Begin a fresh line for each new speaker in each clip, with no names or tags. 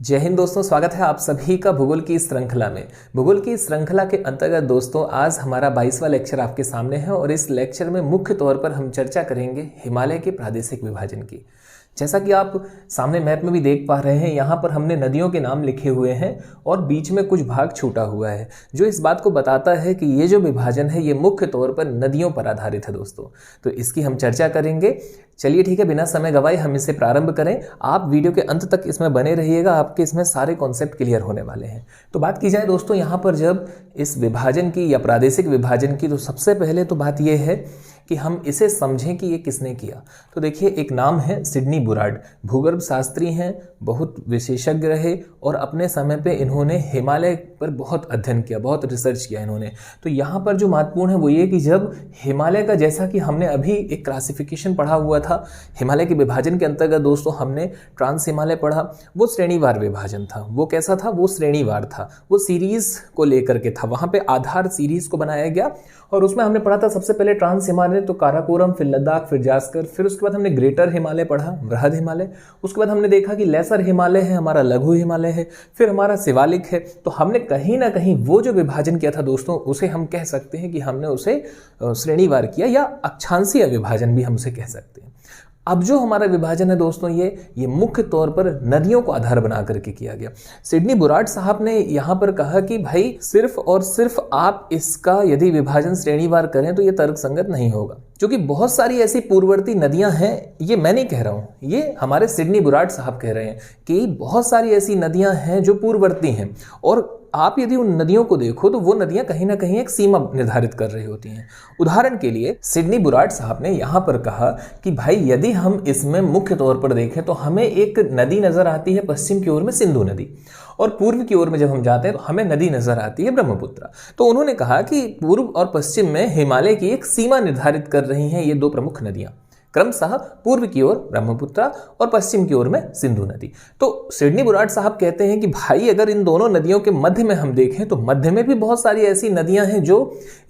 जय हिंद दोस्तों, स्वागत है आप सभी का भूगोल की इस श्रृंखला में। भूगोल की इस श्रृंखला के अंतर्गत दोस्तों आज हमारा 22वां लेक्चर आपके सामने है और इस लेक्चर में मुख्य तौर पर हम चर्चा करेंगे हिमालय के प्रादेशिक विभाजन की। जैसा कि आप सामने मैप में भी देख पा रहे हैं, यहाँ पर हमने नदियों के नाम लिखे हुए हैं और बीच में कुछ भाग छूटा हुआ है, जो इस बात को बताता है कि ये जो विभाजन है ये मुख्य तौर पर नदियों पर आधारित है दोस्तों। तो इसकी हम चर्चा करेंगे। चलिए ठीक है, बिना समय गवाए हम इसे प्रारंभ करें। आप वीडियो के अंत तक इसमें बने रहिएगा, आपके इसमें सारे कॉन्सेप्ट क्लियर होने वाले हैं। तो बात की जाए दोस्तों यहाँ पर जब इस विभाजन की या प्रादेशिक विभाजन की, तो सबसे पहले तो बात यह है कि हम इसे समझें कि ये किसने किया। तो देखिए, एक नाम है सिडनी बुराड, भूगर्भ शास्त्री हैं, बहुत विशेषज्ञ रहे और अपने समय पे इन्होंने हिमालय पर बहुत अध्ययन किया, बहुत रिसर्च किया इन्होंने। तो यहाँ पर जो महत्वपूर्ण है वो ये कि जब हिमालय का, जैसा कि हमने अभी एक क्लासिफिकेशन पढ़ा हुआ था हिमालय के विभाजन के अंतर्गत दोस्तों, हमने ट्रांस हिमालय पढ़ा। वो श्रेणीवार विभाजन था। वो कैसा था? वो श्रेणीवार था, वो सीरीज को लेकर के था। वहाँ पे आधार सीरीज को बनाया गया और उसमें हमने पढ़ा था सबसे पहले ट्रांस हिमालय, तो काराकोरम, फिर लद्दाख, फिर जास्कर, फिर उसके बाद हमने ग्रेटर हिमालय पढ़ा, बृहद हिमालय। उसके बाद हमने देखा कि लेसर हिमालय है, हमारा लघु हिमालय है, फिर हमारा शिवालिक है। तो हमने कहीं ना कहीं वो जो विभाजन किया था दोस्तों, उसे हम कह सकते हैं कि हमने उसे श्रेणीवार किया या अक्षांशीय विभाजन भी हम उसे कह सकते हैं। अब जो हमारा विभाजन है दोस्तों, ये मुख्य तौर पर नदियों को आधार बना करके किया गया। सिडनी बुराड साहब ने यहाँ पर कहा कि भाई सिर्फ और सिर्फ आप इसका यदि विभाजन श्रेणीवार करें तो ये तर्कसंगत नहीं होगा, क्योंकि बहुत सारी ऐसी पूर्ववर्ती नदियां हैं। ये मैं नहीं कह रहा हूँ, ये हमारे सिडनी बुराड साहब कह रहे हैं कि बहुत सारी ऐसी नदियां हैं जो पूर्ववर्ती हैं, और आप यदि उन नदियों को देखो तो वो नदियां कहीं ना कहीं एक सीमा निर्धारित कर रही होती हैं। उदाहरण के लिए सिडनी बुराड साहब ने यहाँ पर कहा कि भाई यदि हम इसमें मुख्य तौर पर देखें तो हमें एक नदी नजर आती है पश्चिम की ओर में, सिंधु नदी, और पूर्व की ओर में जब हम जाते हैं तो हमें नदी नजर आती है ब्रह्मपुत्र। तो उन्होंने कहा कि पूर्व और पश्चिम में हिमालय की एक सीमा निर्धारित कर रही हैं ये दो प्रमुख नदियां, क्रमशः पूर्व की ओर ब्रह्मपुत्र और पश्चिम की ओर में सिंधु नदी। तो सिडनी बुराड साहब कहते हैं कि भाई अगर इन दोनों नदियों के मध्य में हम देखें तो मध्य में भी बहुत सारी ऐसी नदियां हैं जो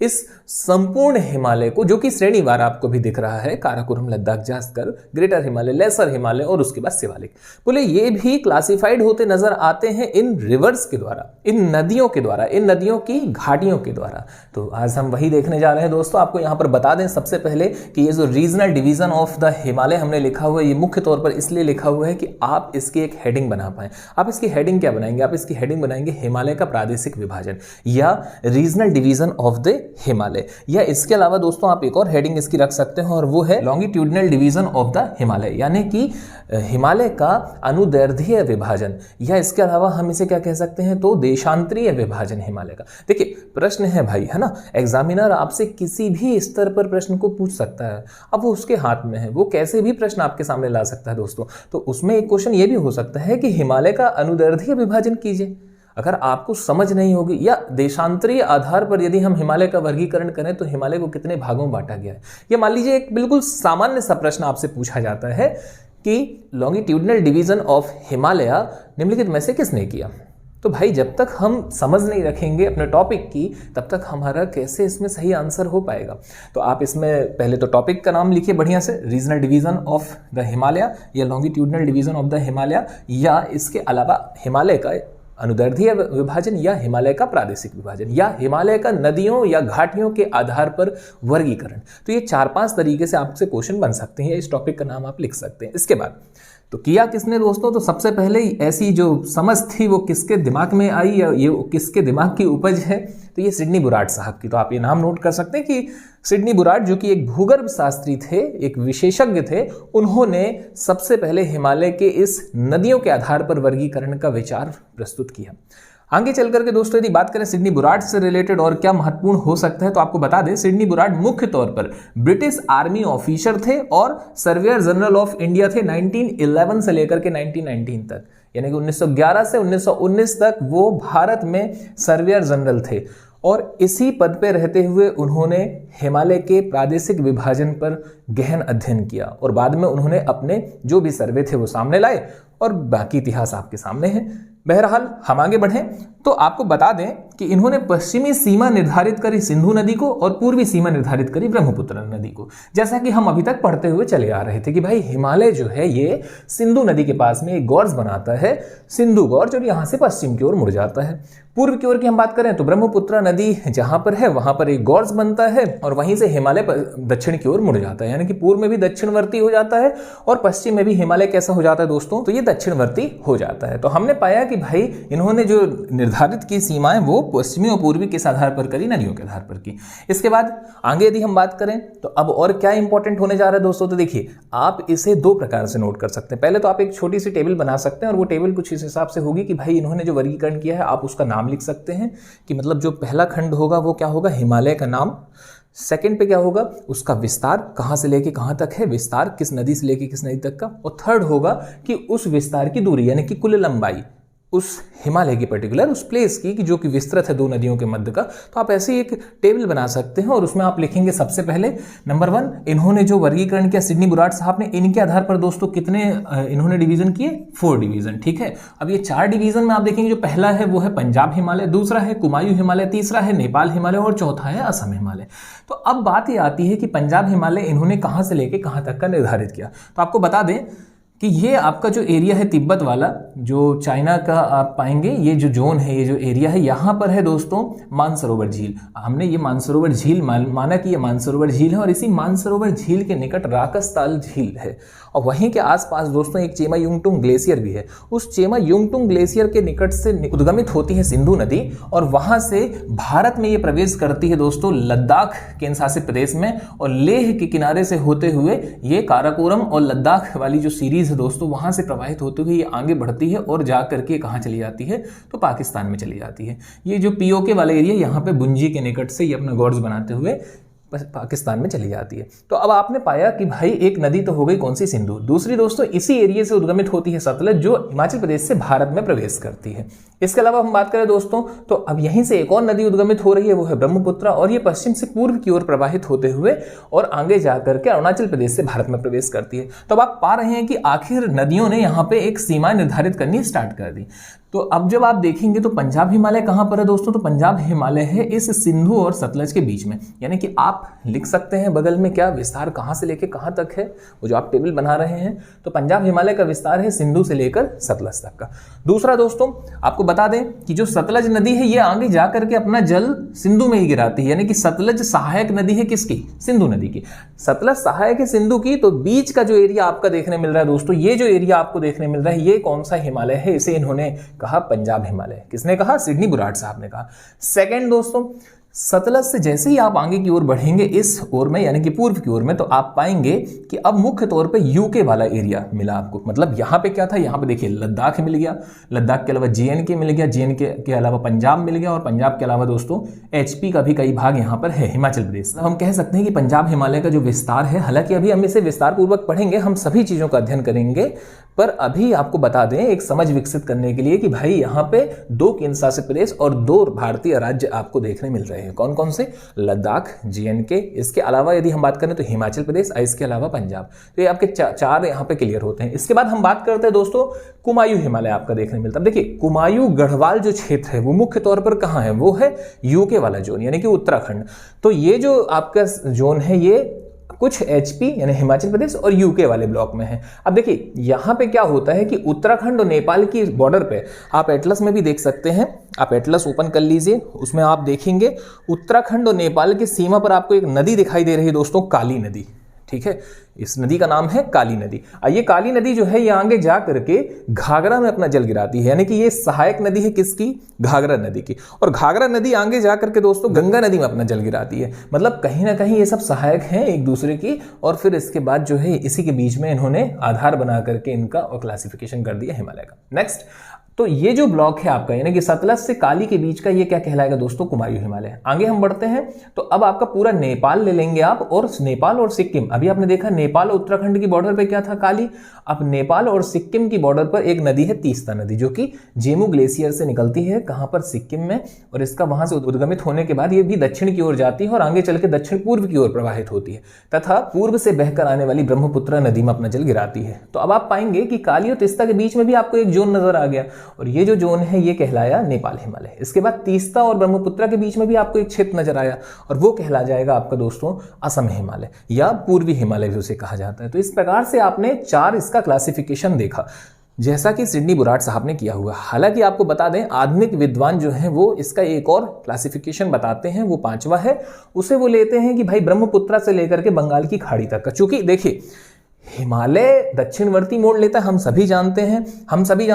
इस संपूर्ण हिमालय को, जो कि श्रेणीवार आपको भी दिख रहा है, काराकोरम, लद्दाख, जास्कर, ग्रेटर हिमालय, लेसर हिमालय और उसके बाद शिवालिक, बोले ये भी क्लासिफाइड होते नजर आते हैं इन रिवर्स के द्वारा, इन नदियों के द्वारा, इन नदियों की घाटियों के द्वारा। तो आज हम वही देखने जा रहे हैं दोस्तों। आपको यहाँ पर बता दें सबसे पहले कि ये जो regional division of the Himalaya हमने लिखा हुआ है, ये मुख्य तौर पर इसलिए लिखा हुआ है कि आप इसकी एक हेडिंग बना पाए। आप इसकी हेडिंग क्या बनाएंगे? आप इसकी हेडिंग बनाएंगे हिमालय का प्रादेशिक विभाजन या regional division of the Himalaya. या इसके अलावा दोस्तों आप एक और हेडिंग इसकी रख सकते हैं और वो है longitudinal division of the Himalaya, यानी कि हिमालय का अनुदैर्ध्य विभाजन, या इसके अलावा हम इसे क्या कह सकते हैं तो देशांतरीय विभाजन हिमालय का। देखिए प्रश्न है भाई, है ना, एग्जामिनर आपसे किसी भी स्तर पर प्रश्न को पूछ सकता है। अब वो उसके हाथ में है, वो कैसे भी प्रश्न आपके सामने ला सकता है दोस्तों। तो उसमें एक क्वेश्चन ये भी हो सकता है कि हिमालय का अनुदैर्ध्य विभाजन कीजिए। अगर आपको समझ नहीं होगी, या देशांतरीय आधार पर यदि हम हिमालय का वर्गीकरण करें तो हिमालय को कितने भागों में बांटा गया है। या मान लीजिए एक बिल्कुल सामान्य सा प्रश्न आपसे पूछा जाता है कि लॉन्गिट्यूडनल डिवीजन ऑफ हिमालय निम्नलिखित में से किसने किया। तो भाई जब तक हम समझ नहीं रखेंगे अपने टॉपिक की, तब तक हमारा कैसे इसमें सही आंसर हो पाएगा। तो आप इसमें पहले तो टॉपिक का नाम लिखिए बढ़िया से, regional division of the Himalaya या longitudinal division of the Himalaya, या इसके अलावा हिमालय का अनुदैर्ध्य विभाजन या हिमालय का प्रादेशिक विभाजन या हिमालय का नदियों या घाटियों के आधार पर वर्गीकरण। तो ये 4-5 तरीके से आपसे क्वेश्चन बन सकते हैं। इस टॉपिक का नाम आप लिख सकते हैं। इसके बाद तो किया किसने दोस्तों? तो सबसे पहले ऐसी जो समझ थी वो किसके दिमाग में आई या ये किसके दिमाग की उपज है? तो ये सिडनी बुराड साहब की। तो आप ये नाम नोट कर सकते हैं कि सिडनी बुराड, जो कि एक भूगर्भ शास्त्री थे, एक विशेषज्ञ थे, उन्होंने सबसे पहले हिमालय के इस नदियों के आधार पर वर्गीकरण का विचार प्रस्तुत किया। आगे चल करके दोस्तों यदि बात करें सिडनी बुराड से रिलेटेड और क्या महत्वपूर्ण हो सकता है, तो आपको बता दें सिडनी बुराड मुख्य तौर पर ब्रिटिश आर्मी ऑफिसर थे और सर्वेयर जनरल ऑफ इंडिया थे 1911 से लेकर के 1919 तक, यानी कि 1911 से 1919 तक वो भारत में सर्वेयर जनरल थे। और इसी पद पे रहते हुए उन्होंने हिमालय के प्रादेशिक विभाजन पर गहन अध्ययन किया और बाद में उन्होंने अपने जो भी सर्वे थे वो सामने लाए और बाकी इतिहास आपके सामने है। बहरहाल हम आगे बढ़ें तो आपको बता दें कि इन्होंने पश्चिमी सीमा निर्धारित करी सिंधु नदी को और पूर्वी सीमा निर्धारित करी ब्रह्मपुत्र नदी को। जैसा कि हम अभी तक पढ़ते हुए चले आ रहे थे कि भाई हिमालय जो है ये सिंधु नदी के पास में एक गॉर्ज बनाता है, सिंधु गॉर्ज, और यहां से पश्चिम की ओर मुड़ जाता है। पूर्व की ओर की हम बात करें तो ब्रह्मपुत्र नदी जहां पर है वहां पर एक गॉर्ज बनता है और वहीं से हिमालय दक्षिण की ओर मुड़ जाता है, यानी कि पूर्व में भी दक्षिणवर्ती हो जाता है और पश्चिम में भी हिमालय कैसा हो जाता है दोस्तों, तो ये दक्षिणवर्ती हो जाता है। तो हमने पाया कि भाई इन्होंने जो निर्धारित की सीमाएं वो पश्चिमी और पूर्वी किस आधार पर करी, नदियों के आधार पर की। इसके बाद आगे यदि हम बात करें तो अब और क्या इंपॉर्टेंट होने जा रहा है दोस्तों, तो देखिए आप इसे दो प्रकार से नोट कर सकते हैं। पहले तो आप एक छोटी सी टेबल बना सकते हैं और वो टेबल कुछ इस हिसाब से होगी कि भाई इन्होंने जो वर्गीकरण किया है आप उसका नाम लिख सकते हैं कि मतलब जो पहला खंड होगा वो क्या होगा, हिमालय का नाम। सेकंड पे क्या होगा, उसका विस्तार कहां से लेके कहां तक है, विस्तार किस नदी से लेके किस नदी तक का। और थर्ड होगा कि उस विस्तार की दूरी यानी कि कुल लंबाई उस हिमालय की पर्टिकुलर उस प्लेस की कि जो कि विस्तृत है दो नदियों के मध्य का। तो आप ऐसे एक टेबल बना सकते हैं और उसमें आप लिखेंगे सबसे पहले नंबर 1 इन्होंने जो वर्गीकरण किया सिडनी बुराट साहब ने, इनके आधार पर दोस्तों कितने इन्होंने डिवीजन किए, 4 डिवीजन। ठीक है, अब ये 4 डिवीजन में आप देखेंगे जो पहला है वो है पंजाब हिमालय, दूसरा है कुमायूं हिमालय, तीसरा है नेपाल हिमालय और चौथा है असम हिमालय। तो अब बात ये आती है कि पंजाब हिमालय इन्होंने कहां से लेके कहां तक का निर्धारित किया। तो आपको बता दें कि ये आपका जो एरिया है तिब्बत वाला, जो चाइना का आप पाएंगे, ये जो जोन है, ये जो एरिया है, यहाँ पर है दोस्तों मानसरोवर झील। हमने ये मानसरोवर झील माना कि ये मानसरोवर झील है और इसी मानसरोवर झील के निकट राकसताल झील है और वहीं के आसपास दोस्तों एक चेमा युंगटुंग ग्लेशियर भी है। उस चेमा युंगटुंग ग्लेशियर के निकट से उद्गमित होती है सिंधु नदी और वहां से भारत में ये प्रवेश करती है दोस्तों लद्दाख केंद्र शासित प्रदेश में और लेह के किनारे से होते हुए ये काराकोरम और लद्दाख वाली जो सीरीज दोस्तों वहां से प्रवाहित होते हुए ये आगे बढ़ती है और जा करके कहां चली जाती है, तो पाकिस्तान में चली जाती है। ये जो पीओके वाला एरिया यहां पे बुंजी के निकट से ये अपना गॉर्ज बनाते हुए पाकिस्तान में चली जाती है। तो अब आपने पाया कि भाई एक नदी तो हो गई कौन सी, सिंधु। दूसरी दोस्तों इसी एरिया से उद्गमित होती है सतलज, जो हिमाचल प्रदेश से भारत में प्रवेश करती है। इसके अलावा हम बात करें दोस्तों तो अब यहीं से एक और नदी उद्गमित हो रही है, वो है ब्रह्मपुत्र, और ये पश्चिम से पूर्व की ओर प्रवाहित होते हुए और आगे जाकर के अरुणाचल प्रदेश से भारत में प्रवेश करती है। तो अब आप पा रहे हैं कि आखिर नदियों ने यहाँ पे एक सीमा निर्धारित करनी स्टार्ट कर दी। तो अब जब आप देखेंगे तो पंजाब हिमालय कहां पर है दोस्तों, तो पंजाब हिमालय है इस सिंधु और सतलज के बीच में, यानी कि आप लिख सकते हैं बगल में क्या विस्तार कहां से लेकर कहां तक है, वो जो आप टेबल बना रहे हैं। तो पंजाब हिमालय का विस्तार है सिंधु से लेकर सतलज तक का। दूसरा दोस्तों आपको बता दें कि जो सतलज नदी है ये आगे जाकर के अपना जल सिंधु में ही गिराती है, यानी कि सतलज सहायक नदी है किसकी, सिंधु नदी की। सतलज सहायक है सिंधु की। तो बीच का जो एरिया आपका देखने मिल रहा है दोस्तों, ये जो एरिया आपको देखने मिल रहा है ये कौन सा हिमालय है, इसे इन्होंने कहा पंजाब हिमालय। किसने कहा, सिडनी बुराट साहब ने कहा। सेकंड दोस्तों सतलज से जैसे ही आप आगे की ओर बढ़ेंगे इस ओर में यानी कि पूर्व की ओर में, तो आप पाएंगे कि अब मुख्य तौर पे यूके वाला एरिया मिला आपको। मतलब यहां पे क्या था, यहां पे देखिए लद्दाख मिल गया, लद्दाख के अलावा जेएनके मिल गया, जेएनके के अलावा पंजाब मिल गया और पंजाब के अलावा दोस्तों एचपी का भी कई भाग यहां पर है, हिमाचल प्रदेश। हम कह सकते हैं कि पंजाब हिमालय का जो विस्तार है, हालांकि अभी हम इसे विस्तार पूर्वक पढ़ेंगे, हम सभी चीजों का अध्ययन करेंगे, पर अभी आपको बता दें एक समझ विकसित करने के लिए कि भाई यहाँ पे 2 केंद्र शासित प्रदेश और 2 भारतीय राज्य आपको देखने मिल रहे हैं। कौन कौन से, लद्दाख, जेएनके, इसके अलावा यदि हम बात करें तो हिमाचल प्रदेश, इसके अलावा पंजाब। तो ये आपके 4 यहाँ पे क्लियर होते हैं। इसके बाद हम बात करते हैं दोस्तों कुमायूं हिमालय आपका देखने मिलता है। देखिए कुमायूं गढ़वाल जो क्षेत्र है वो मुख्य तौर पर कहाँ है, वो है यूके वाला जोन यानी कि उत्तराखंड। तो ये जो आपका जोन है ये कुछ एचपी यानी हिमाचल प्रदेश और यूके वाले ब्लॉक में है। अब देखिए यहां पे क्या होता है कि उत्तराखंड और नेपाल की बॉर्डर पे आप एटलस में भी देख सकते हैं, आप एटलस ओपन कर लीजिए, उसमें आप देखेंगे उत्तराखंड और नेपाल की सीमा पर आपको एक नदी दिखाई दे रही है दोस्तों, काली नदी। ठीक है, इस नदी का नाम है काली नदी। ये काली नदी जो है ये आगे जा करके घाघरा में अपना जल गिराती है, यानी कि ये सहायक नदी है किसकी, घाघरा नदी की। और घाघरा नदी आगे जा करके दोस्तों गंगा नदी में अपना जल गिराती है। मतलब कहीं ना कहीं ये सब सहायक हैं एक दूसरे की। और फिर इसके बाद जो है इसी के बीच में इन्होंने आधार बना करके इनका और क्लासिफिकेशन कर दिया हिमालय का। नेक्स्ट, तो ये जो ब्लॉक है आपका यानी कि सतलज से काली के बीच का, ये क्या कहलाएगा दोस्तों? कुमायूं हिमालय। आगे हम बढ़ते हैं तो अब आपका पूरा नेपाल ले लेंगे आप, और नेपाल और सिक्किम, अभी आपने देखा नेपाल और उत्तराखंड की बॉर्डर पे क्या था? काली। अब नेपाल और सिक्किम की बॉर्डर पर एक नदी है तीस्ता नदी, जो कि जेमू ग्लेशियर से निकलती है, कहां पर? सिक्किम में। और इसका वहां से उद्गमित होने के बाद ये भी दक्षिण की ओर जाती है और आगे चल के दक्षिण पूर्व की ओर प्रवाहित होती है, तथा पूर्व से बहकर आने वाली ब्रह्मपुत्र नदी में अपना जल गिराती है। तो अब आप पाएंगे कि काली और तीस्ता के बीच में भी आपको एक जोन नजर आ गया, और ये जो जोन है ये कहलाया नेपाल हिमालय। इसके बाद तीस्ता और ब्रह्मपुत्र के बीच में भी आपको एक क्षेत्र नजर आया, और वो कहला जाएगा आपका दोस्तों असम हिमालय, या पूर्वी हिमालय भी उसे कहा जाता है। तो इस प्रकार से आपने 4 इसका क्लासिफिकेशन देखा, जैसा कि सिडनी बुराट साहब ने किया हुआ। हालांकि आपको बता दें, आधुनिक विद्वान जो हैं वो इसका एक और क्लासिफिकेशन बताते हैं, वो 5वां है। उसे वो लेते हैं कि भाई ब्रह्मपुत्र से लेकर के बंगाल की खाड़ी तक का, चूंकि देखिए हिमालय दक्षिणवर्ती मोड़ लेता है, हम सभी जानते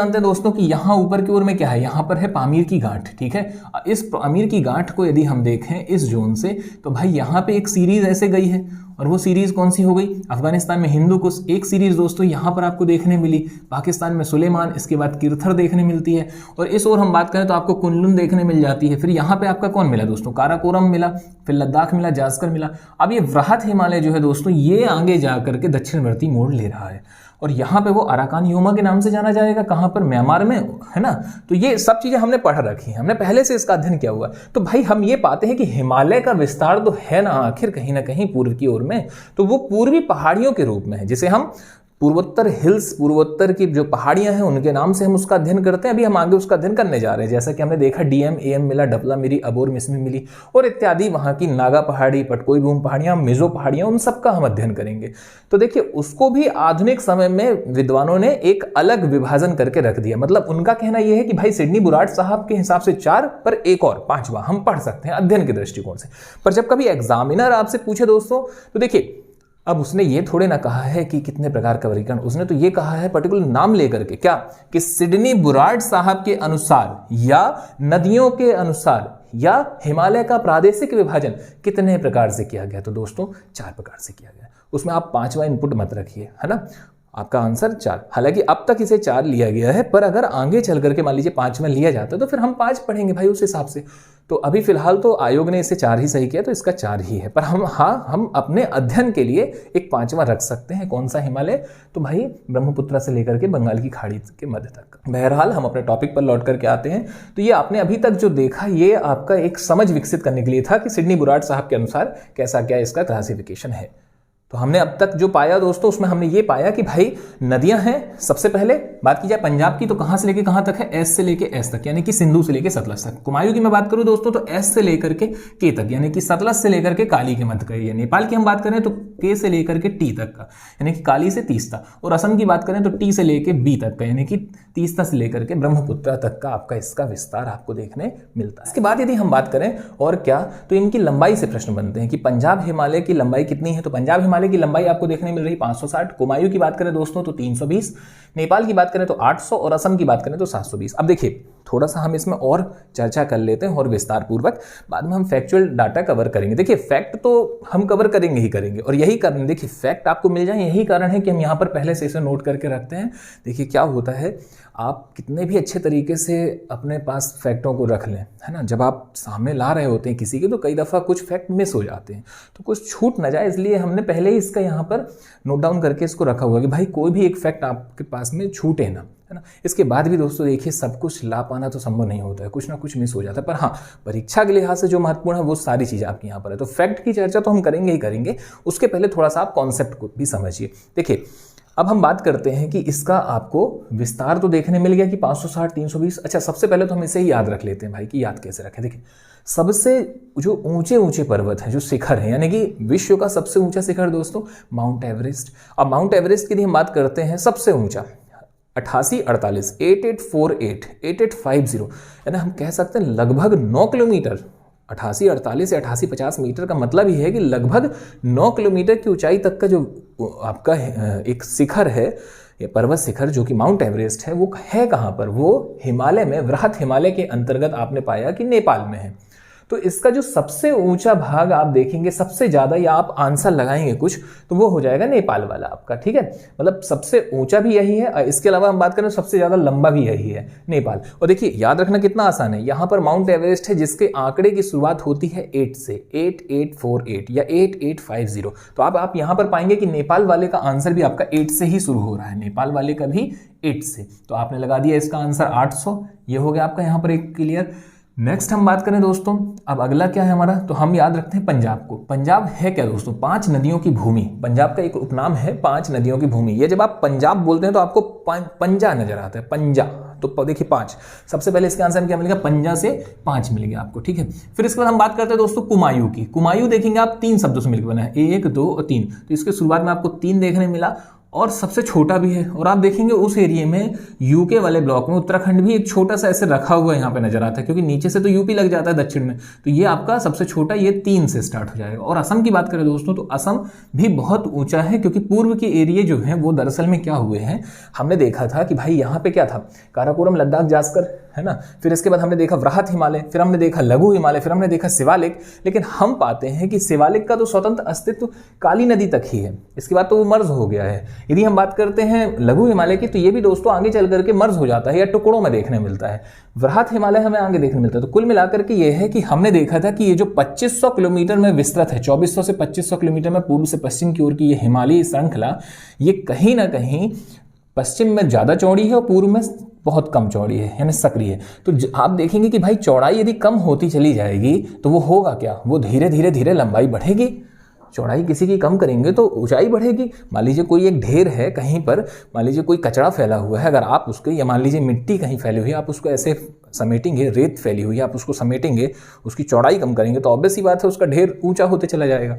हैं दोस्तों कि यहां ऊपर की ओर में क्या है? यहां पर है पामीर की गांठ, ठीक है। इस पामीर की गांठ को यदि हम देखें इस जोन से, तो भाई यहां पे एक सीरीज ऐसे गई है, और वो सीरीज कौन सी हो गई? अफगानिस्तान में हिंदू कुश एक सीरीज दोस्तों यहां पर आपको देखने मिली, पाकिस्तान में सुलेमान, इसके बाद किरथर देखने मिलती है, और इस ओर हम बात करें तो आपको कुनलुन देखने मिल जाती है। फिर यहाँ पे आपका कौन मिला दोस्तों? काराकोरम मिला, फिर लद्दाख मिला, जास्कर मिला। अब ये वृहत हिमालय जो है दोस्तों, ये आगे जाकर के दक्षिणवर्ती मोड़ ले रहा है, और यहाँ पे वो अराकान योमा के नाम से जाना जाएगा, कहाँ पर? म्यांमार में, है ना। तो ये सब चीजें हमने पढ़ रखी हैं, हमने पहले से इसका अध्ययन किया हुआ। तो भाई हम ये पाते हैं कि हिमालय का विस्तार तो है ना आखिर कहीं ना कहीं पूर्व की ओर में, तो वो पूर्वी पहाड़ियों के रूप में है, जिसे हम पूर्वोत्तर हिल्स, पूर्वोत्तर की जो पहाड़ियां हैं उनके नाम से हम उसका अध्ययन करते हैं। अभी हम आगे उसका अध्ययन करने जा रहे हैं, जैसा कि हमने देखा डीएम, एएम मिला, डपला मिली, अबोर मिसमी मिली, और इत्यादि वहां की नागा पहाड़ी, पटकोई भूम पहाड़ियां, मिजो पहाड़ियां, उन सब का हम अध्ययन करेंगे। तो देखिए उसको भी आधुनिक समय में विद्वानों ने एक अलग विभाजन करके रख दिया। मतलब उनका कहना यह है कि भाई सिडनी बुराट साहब के हिसाब से 4 पर एक और 5वां हम पढ़ सकते हैं अध्ययन के दृष्टिकोण से। पर जब कभी एग्जामिनर आपसे पूछे दोस्तों, तो देखिए अब उसने ये थोड़े ना कहा है कि कितने प्रकार का वर्गीकरण, उसने तो ये कहा है पर्टिकुलर नाम लेकर के, क्या कि सिडनी बुराट साहब के अनुसार, या नदियों के अनुसार, या हिमालय का प्रादेशिक विभाजन कितने प्रकार से किया गया? तो दोस्तों 4 प्रकार से किया गया। उसमें आप 5वां इनपुट मत रखिए, है ना। आपका आंसर 4। हालांकि अब तक इसे 4 लिया गया है, पर अगर आगे चल करके मान लीजिए 5वां लिया जाता है तो फिर हम 5 पढ़ेंगे भाई उस हिसाब से। तो अभी फिलहाल तो आयोग ने इसे 4 ही सही किया, तो इसका 4 ही है। पर हम अपने अध्ययन के लिए एक 5वां रख सकते हैं। कौन सा हिमालय? तो भाई ब्रह्मपुत्र से लेकर के बंगाल की खाड़ी के मध्य तक। बहरहाल हम अपने टॉपिक पर लौट करके आते हैं। तो ये आपने अभी तक जो देखा, ये आपका एक समझ विकसित करने के लिए था कि सिडनी बुराट साहब के अनुसार कैसा क्या इसका क्लासिफिकेशन है। तो हमने अब तक जो पाया दोस्तों, उसमें हमने ये पाया कि भाई नदियां हैं। सबसे पहले बात की जाए पंजाब की, तो कहां से लेके कहां तक है? एस से लेके एस तक, यानी कि सिंधु से लेके सतलज तक। कुमायूं की मैं बात करूं दोस्तों तो एस से लेकर के तक, यानी कि सतलज से लेकर के काली के मध्य का। नेपाल की हम बात करें तो के से लेकर के टी तक का, यानी कि काली से तीस्ता। और असम की बात करें तो टी से लेके बी तक का, यानी कि तीस्ता से लेकर के ब्रह्मपुत्र तक का आपका इसका विस्तार आपको देखने मिलता है। इसके बाद यदि हम बात करें और क्या, तो इनकी लंबाई से प्रश्न बनते हैं कि पंजाब हिमालय की लंबाई कितनी है। तो पंजाब हिमालय की लंबाई आपको देखने मिल रही 560। कुमायूं की बात करें दोस्तों तो 320, नेपाल की बात करें तो 800, और असम की बात करें तो 720। अब देखिए थोड़ा सा हम इसमें और चर्चा कर लेते हैं और विस्तार पूर्वक, बाद में हम फैक्चुअल डाटा कवर करेंगे। देखिए फैक्ट तो हम कवर करेंगे ही करेंगे, और यही कारण, देखिए फैक्ट आपको मिल जाए, यही कारण है कि हम यहाँ पर पहले से इसे नोट करके रखते हैं। देखिए क्या होता है, आप कितने भी अच्छे तरीके से अपने पास फैक्टों को रख लें, है ना, जब आप सामने ला रहे होते हैं किसी के, तो कई दफ़ा कुछ फैक्ट मिस हो जाते हैं, तो कुछ छूट ना जाए, इसलिए हमने पहले ही इसका यहाँ पर नोट डाउन करके इसको रखा हुआ कि भाई कोई भी एक फैक्ट आपके पास में छूटे ना, है ना। इसके बाद भी दोस्तों देखिए सब कुछ ला पाना तो संभव नहीं होता है, कुछ ना कुछ मिस हो जाता है, पर हाँ परीक्षा के लिहाज से जो महत्वपूर्ण है वो सारी चीज़ें आपकी यहाँ पर है। तो फैक्ट की चर्चा तो हम करेंगे ही करेंगे, उसके पहले थोड़ा सा आप कॉन्सेप्ट को भी समझिए। देखिए अब हम बात करते हैं कि इसका आपको विस्तार तो देखने मिल गया कि 560, 320। अच्छा सबसे पहले तो हम इसे ही याद रख लेते हैं भाई कि याद कैसे रखें। देखिए सबसे जो ऊंचे ऊंचे पर्वत हैं, जो शिखर हैं, यानी कि विश्व का सबसे ऊंचा शिखर दोस्तों माउंट एवरेस्ट। अब माउंट एवरेस्ट की यदि हम बात करते हैं, सबसे ऊंचा 8848 8848 8850, यानी हम कह सकते हैं लगभग 9 किलोमीटर। 8848 से 8850 मीटर का मतलब ही है कि लगभग 9 किलोमीटर की ऊंचाई तक का जो आपका एक शिखर है, ये पर्वत शिखर जो कि माउंट एवरेस्ट है, वो है कहाँ पर? वो हिमालय में, वृहत हिमालय के अंतर्गत आपने पाया कि नेपाल में है। तो इसका जो सबसे ऊंचा भाग आप देखेंगे सबसे ज्यादा, या आप आंसर लगाएंगे कुछ, तो वो हो जाएगा नेपाल वाला आपका, ठीक है। मतलब सबसे ऊंचा भी यही है, इसके अलावा हम बात करें सबसे ज्यादा लंबा भी यही है, नेपाल। और देखिए याद रखना कितना आसान है, यहां पर माउंट एवरेस्ट है जिसके आंकड़े की शुरुआत होती है 8 से, 8848 या 8850। तो आप यहां पर पाएंगे कि नेपाल वाले का आंसर भी आपका 8 से ही शुरू हो रहा है, नेपाल वाले का भी 8 से। तो आपने लगा दिया इसका आंसर 800, ये हो गया आपका यहां पर एक क्लियर। नेक्स्ट हम बात करें दोस्तों, अब अगला क्या है हमारा, तो हम याद रखते हैं पंजाब को। पंजाब है क्या दोस्तों, 5 नदियों की भूमि। पंजाब का एक उपनाम है 5 नदियों की भूमि। ये जब आप पंजाब बोलते हैं तो आपको पंजा नजर आता है, पंजा। तो देखिए 5, सबसे पहले इसके आंसर में क्या मिलेगा, पंजा से 5 मिल गया आपको, ठीक है। फिर इसके बाद हम बात करते हैं दोस्तों कुमायूं की। कुमायूं देखेंगे आप 3 शब्दों से मिलकर बना है, 1, 2 और 3। तो इसके शुरुआत में आपको 3 देखने मिला और सबसे छोटा भी है। और आप देखेंगे उस एरिया में यूके वाले ब्लॉक में उत्तराखंड भी एक छोटा सा ऐसे रखा हुआ यहाँ पे नजर आता है, क्योंकि नीचे से तो यूपी लग जाता है दक्षिण में। तो ये आपका सबसे छोटा, ये 3 से स्टार्ट हो जाएगा। और असम की बात करें दोस्तों, तो असम भी बहुत ऊंचा है, क्योंकि पूर्व के एरिया जो है वो दरअसल में क्या हुए हैं, हमने देखा था कि भाई यहाँ पे क्या था, काराकोरम, लद्दाख, जास्कर, है ना। फिर इसके बाद हमने देखा वृहत हिमालय, फिर हमने देखा लघु हिमालय, फिर हमने देखा शिवालिक। लेकिन हम पाते हैं कि शिवालिक का तो स्वतंत्र अस्तित्व काली नदी तक ही है, इसके बाद तो वो मर्ज हो गया है। यदि हम बात करते हैं लघु हिमालय की, तो ये भी दोस्तों आगे चल करके मर्ज हो जाता है या टुकड़ों में देखने मिलता है। वृहत हिमालय हमें आगे देखने मिलता है। तो कुल मिलाकर के ये है कि हमने देखा था कि ये जो 2500 किलोमीटर में विस्तृत है, 2400 से 2500 किलोमीटर में पूर्व से पश्चिम की ओर की ये हिमालयी श्रृंखला, ये कहीं ना कहीं पश्चिम में ज्यादा चौड़ी है और पूर्व में बहुत कम चौड़ी है, यानी सक्रिय है। तो आप देखेंगे कि भाई चौड़ाई यदि कम होती चली जाएगी तो वो होगा क्या, वो धीरे धीरे धीरे लंबाई बढ़ेगी। चौड़ाई किसी की कम करेंगे तो ऊंचाई बढ़ेगी। मान लीजिए कोई एक ढेर है कहीं पर, मान लीजिए कोई कचरा फैला हुआ है, अगर आप उसके, या मान लीजिए मिट्टी कहीं फैली हुई है, आप उसको ऐसे समेटेंगे, रेत फैली हुई है, आप उसको समेटेंगे, उसकी चौड़ाई कम करेंगे तो ऑब्वियस सी बात है उसका ढेर ऊंचा होते चला जाएगा।